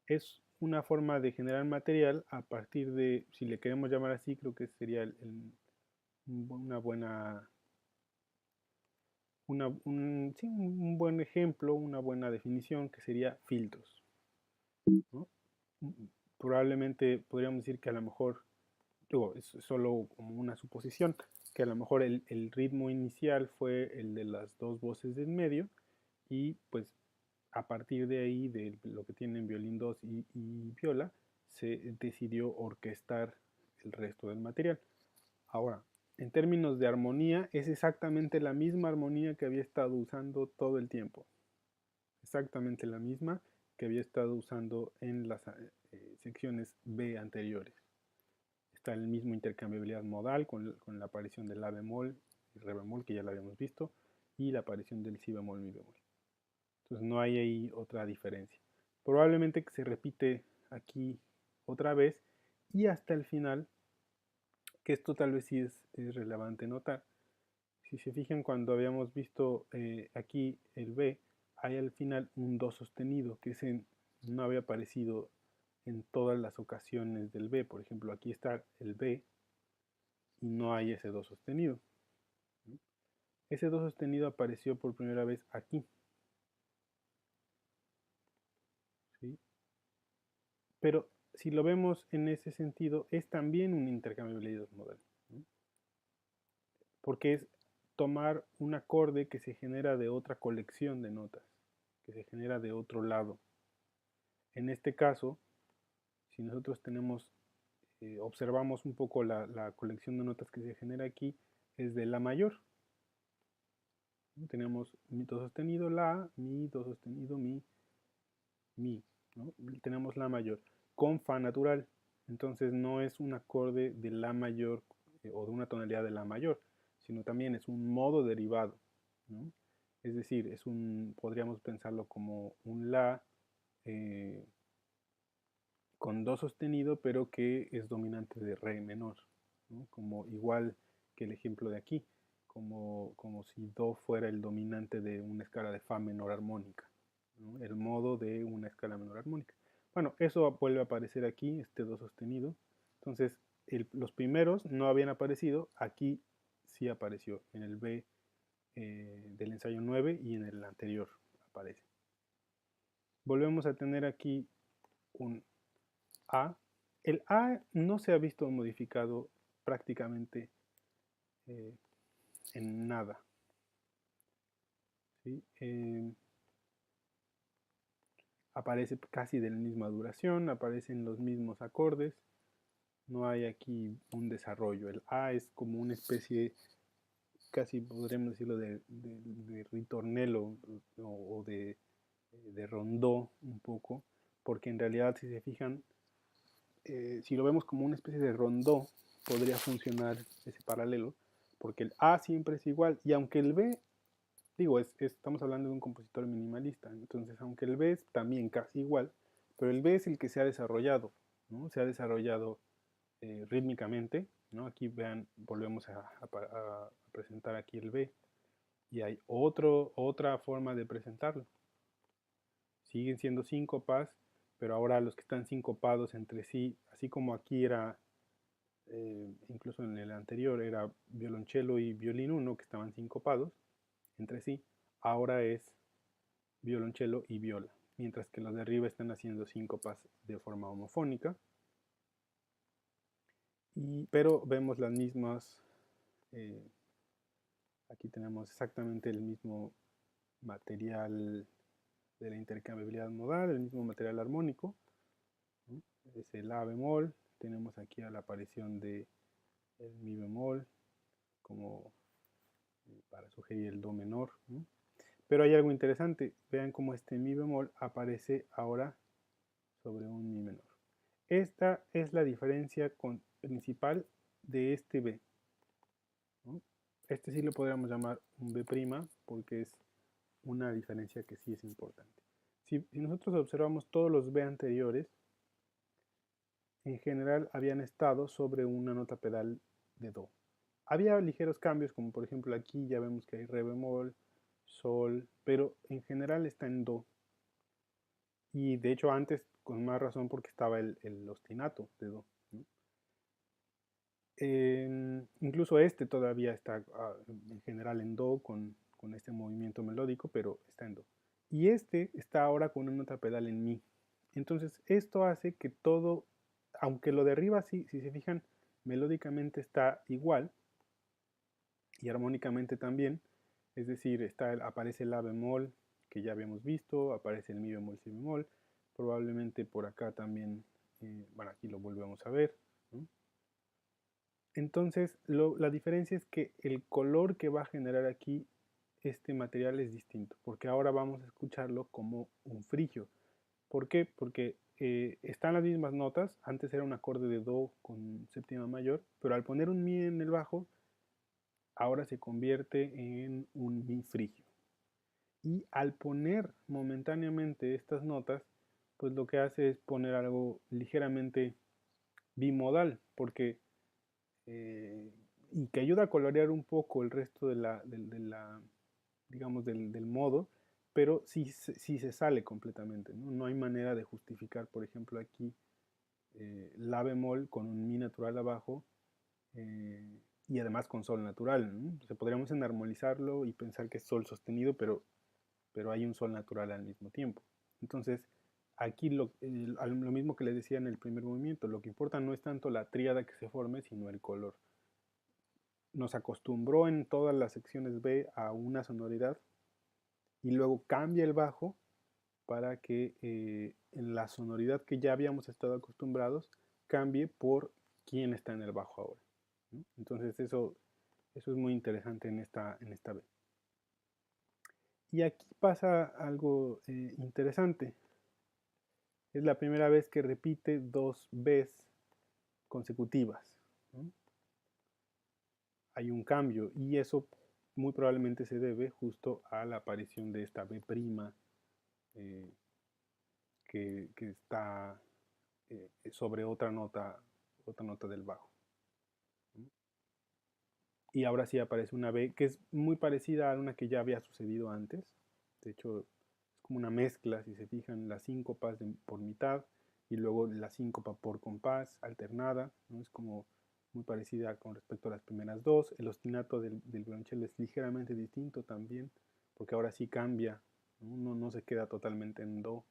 es una forma de generar material a partir de, si le queremos llamar así, creo que sería una buena, sí, un buen ejemplo, una buena definición que sería filtros, ¿no? Probablemente podríamos decir que a lo mejor, digo, es solo como una suposición, que a lo mejor el ritmo inicial fue el de las dos voces del medio y pues a partir de ahí, de lo que tienen violín 2 y viola, se decidió orquestar el resto del material. Ahora, en términos de armonía, es exactamente la misma armonía que había estado usando todo el tiempo. Exactamente la misma que había estado usando en las secciones B anteriores. Está el mismo intercambiabilidad modal con la aparición del La bemol y re bemol, que ya lo habíamos visto, y la aparición del si bemol, mi bemol. Entonces no hay ahí otra diferencia. Probablemente que se repite aquí otra vez y hasta el final, que esto tal vez sí es relevante notar. Si se fijan, cuando habíamos visto aquí el B, hay al final un do sostenido, que no había aparecido en todas las ocasiones del B. Por ejemplo, aquí está el B y no hay ese do sostenido. Ese do sostenido apareció por primera vez aquí. ¿Sí? Pero si lo vemos en ese sentido, es también una intercambiabilidad modal, ¿no? Porque es tomar un acorde que se genera de otra colección de notas, que se genera de otro lado. En este caso, si nosotros observamos un poco la colección de notas que se genera aquí, es de la mayor. Tenemos mi do sostenido, la, mi, do sostenido, mi, ¿no? Tenemos la mayor con fa natural. Entonces no es un acorde de la mayor o de una tonalidad de la mayor, sino también es un modo derivado, ¿no? Es decir, podríamos pensarlo como un la con do sostenido, pero que es dominante de re menor, ¿no? Como igual que el ejemplo de aquí, como si do fuera el dominante de una escala de fa menor armónica, ¿no? El modo de una escala menor armónica. Bueno, eso vuelve a aparecer aquí, este do sostenido. Entonces, los primeros no habían aparecido, aquí sí apareció, en el B del ensayo 9 y en el anterior aparece. Volvemos a tener aquí un A. El A no se ha visto modificado prácticamente eh, en nada. ¿Sí? Aparece casi de la misma duración, aparecen los mismos acordes, no hay aquí un desarrollo. El A es como una especie, casi podríamos decirlo, de ritornello o de rondó un poco, porque en realidad si se fijan, si lo vemos como una especie de rondó, podría funcionar ese paralelo, porque el A siempre es igual, y aunque el B, digo, estamos hablando de un compositor minimalista, entonces aunque el B es también casi igual, pero el B es el que se ha desarrollado, ¿no? Se ha desarrollado rítmicamente, ¿no? Aquí vean, volvemos a presentar aquí el B, y hay otra forma de presentarlo. Siguen siendo síncopas, pero ahora los que están sincopados entre sí, así como aquí era incluso en el anterior era violonchelo y violín 1 que estaban sincopados entre sí, ahora es violonchelo y viola, mientras que los de arriba están haciendo síncopas de forma homofónica, pero vemos las mismas, eh, aquí tenemos exactamente el mismo material de la intercambiabilidad modal, el mismo material armónico, ¿no? Es el la bemol, tenemos aquí a la aparición de el mi bemol como para sugerir el do menor, ¿no? Pero hay algo interesante, vean cómo este mi bemol aparece ahora sobre un mi menor. Esta es la diferencia principal de este B, ¿no? Este sí lo podríamos llamar un B' porque es una diferencia que sí es importante. Si nosotros observamos todos los B anteriores, en general habían estado sobre una nota pedal de Do. Había ligeros cambios, como por ejemplo aquí ya vemos que hay re bemol, sol, pero en general está en Do. Y de hecho antes con más razón porque estaba el ostinato de Do, ¿no? Incluso este todavía está en general en Do con este movimiento melódico, pero está en Do. Y este está ahora con una nota pedal en Mi. Entonces esto hace que todo, aunque lo de arriba sí, si se fijan, melódicamente está igual y armónicamente también, es decir, aparece el La bemol que ya habíamos visto, aparece el Mi bemol, Si bemol, probablemente por acá también, bueno, aquí lo volvemos a ver, ¿no? Entonces, la diferencia es que el color que va a generar aquí este material es distinto, porque ahora vamos a escucharlo como un frigio. ¿Por qué? Porque están las mismas notas, antes era un acorde de Do con séptima mayor, pero al poner un Mi en el bajo, ahora se convierte en un mi frigio. Y al poner momentáneamente estas notas, pues lo que hace es poner algo ligeramente bimodal, porque y que ayuda a colorear un poco el resto digamos, del modo, pero sí se sale completamente, ¿no? No hay manera de justificar, por ejemplo, aquí la bemol con un mi natural abajo eh, y además con sol natural, ¿no? O sea, podríamos enarmonizarlo y pensar que es sol sostenido, pero hay un sol natural al mismo tiempo. Entonces, aquí lo mismo que les decía en el primer movimiento, lo que importa no es tanto la tríada que se forme, sino el color. Nos acostumbró en todas las secciones B a una sonoridad y luego cambia el bajo para que en la sonoridad que ya habíamos estado acostumbrados cambie por quién está en el bajo ahora, ¿no? Entonces eso es muy interesante en esta B. Y aquí pasa algo interesante. Es la primera vez que repite dos Bs consecutivas, ¿no? Hay un cambio y eso muy probablemente se debe justo a la aparición de esta B' eh, que está sobre otra nota del bajo. Y ahora sí aparece una B que es muy parecida a una que ya había sucedido antes. De hecho, es como una mezcla, si se fijan, las síncopas por mitad y luego la síncopa por compás alternada, ¿no? Es como muy parecida con respecto a las primeras dos. El ostinato del violonchelo es ligeramente distinto también, porque ahora sí cambia, ¿no? No se queda totalmente en do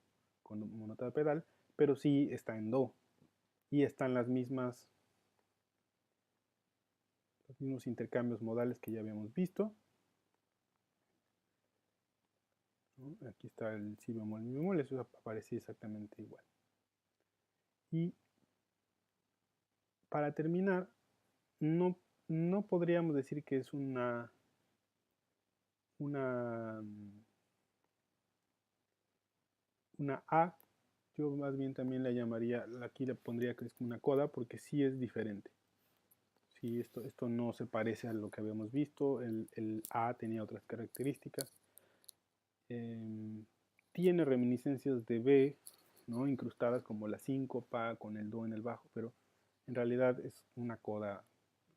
con nota de pedal, pero sí está en do y están los mismos intercambios modales que ya habíamos visto, ¿no? Aquí está el si bemol, mi bemol, eso aparece exactamente igual. Y para terminar, no, no podríamos decir que es una, una A, yo más bien también la llamaría, aquí le pondría que es una coda porque sí es diferente. Sí, esto no se parece a lo que habíamos visto, el A tenía otras características. Tiene reminiscencias de B, ¿no? Incrustadas como la síncopa con el do en el bajo, pero en realidad es una coda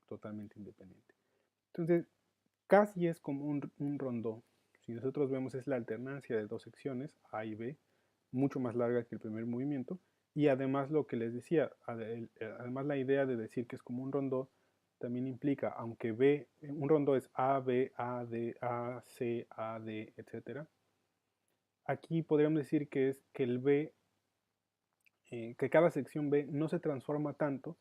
totalmente independiente. Entonces, casi es como un rondó. Si nosotros vemos es la alternancia de dos secciones, A y B, mucho más larga que el primer movimiento, y además lo que les decía, además la idea de decir que es como un rondó, también implica, aunque B, un rondó es A, B, A, D, A, C, A, D, etc. Aquí podríamos decir que es que el B, que cada sección B no se transforma tanto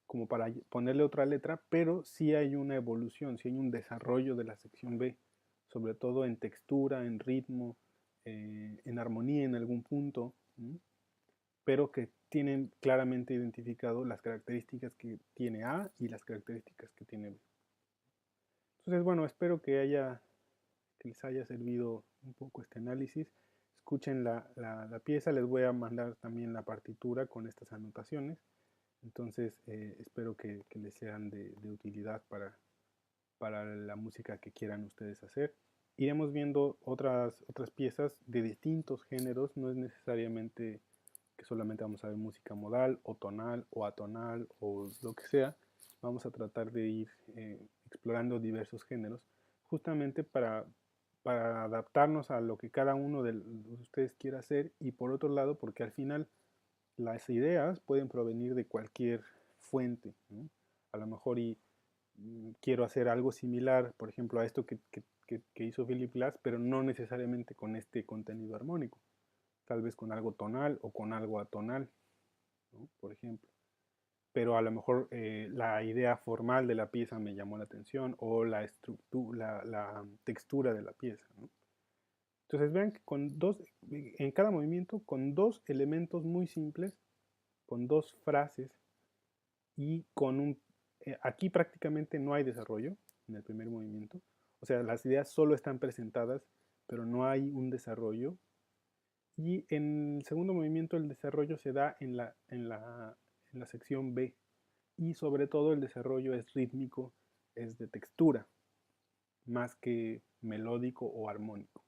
como para ponerle otra letra, pero sí hay una evolución, sí hay un desarrollo de la sección B, sobre todo en textura, en ritmo, en armonía en algún punto, ¿sí? Pero que tienen claramente identificado las características que tiene A y las características que tiene B. Entonces, bueno, espero que les haya servido un poco este análisis. Escuchen la pieza, les voy a mandar también la partitura con estas anotaciones. Entonces, espero que les sean de utilidad para la música que quieran ustedes hacer. Iremos viendo otras piezas de distintos géneros, no es necesariamente que solamente vamos a ver música modal o tonal o atonal o lo que sea. Vamos a tratar de ir explorando diversos géneros justamente para adaptarnos a lo que cada uno de ustedes quiera hacer y por otro lado porque al final las ideas pueden provenir de cualquier fuente, ¿no? A lo mejor quiero hacer algo similar, por ejemplo, a esto que hizo Philip Glass, pero no necesariamente con este contenido armónico, tal vez con algo tonal o con algo atonal, ¿no? Por ejemplo. Pero a lo mejor la idea formal de la pieza me llamó la atención o la estructura, la textura de la pieza, ¿no? Entonces vean que en cada movimiento, con dos elementos muy simples, con dos frases y aquí prácticamente no hay desarrollo en el primer movimiento. O sea, las ideas solo están presentadas, pero no hay un desarrollo. Y en el segundo movimiento el desarrollo se da en la sección B. Y sobre todo el desarrollo es rítmico, es de textura. más que melódico o armónico.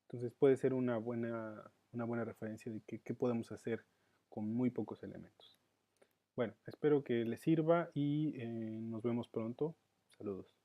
Entonces puede ser una buena referencia de qué podemos hacer con muy pocos elementos. Bueno, espero que les sirva y nos vemos pronto. Saludos.